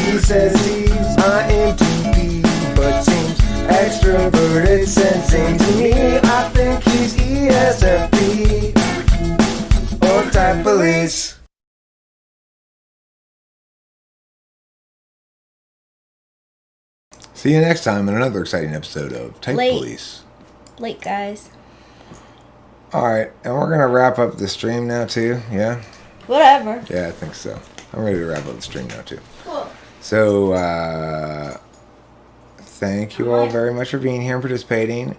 He says he's INTP, but seems extroverted sensing to me. I think he's ESFP or Type Police. See you next time in another exciting episode of Type Police. Late, guys. Alright, and we're going to wrap up the stream now too, yeah? Whatever. Yeah, I think so. I'm ready to wrap up the stream now too. Cool. So, thank you all very much for being here and participating.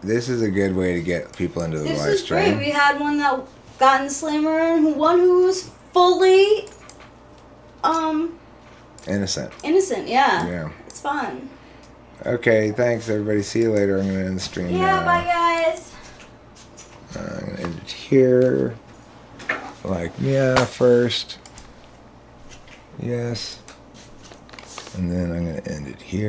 This is a good way to get people into the live stream. This is great. We had one that got in the slammer and one who was fully, Innocent. innocent, yeah. Yeah. It's fun. Okay, thanks everybody. See you later. I'm going to end the stream Yeah, now. bye guys. I'm going to end it here. Like Mia first. Yes. And then I'm going to end it here.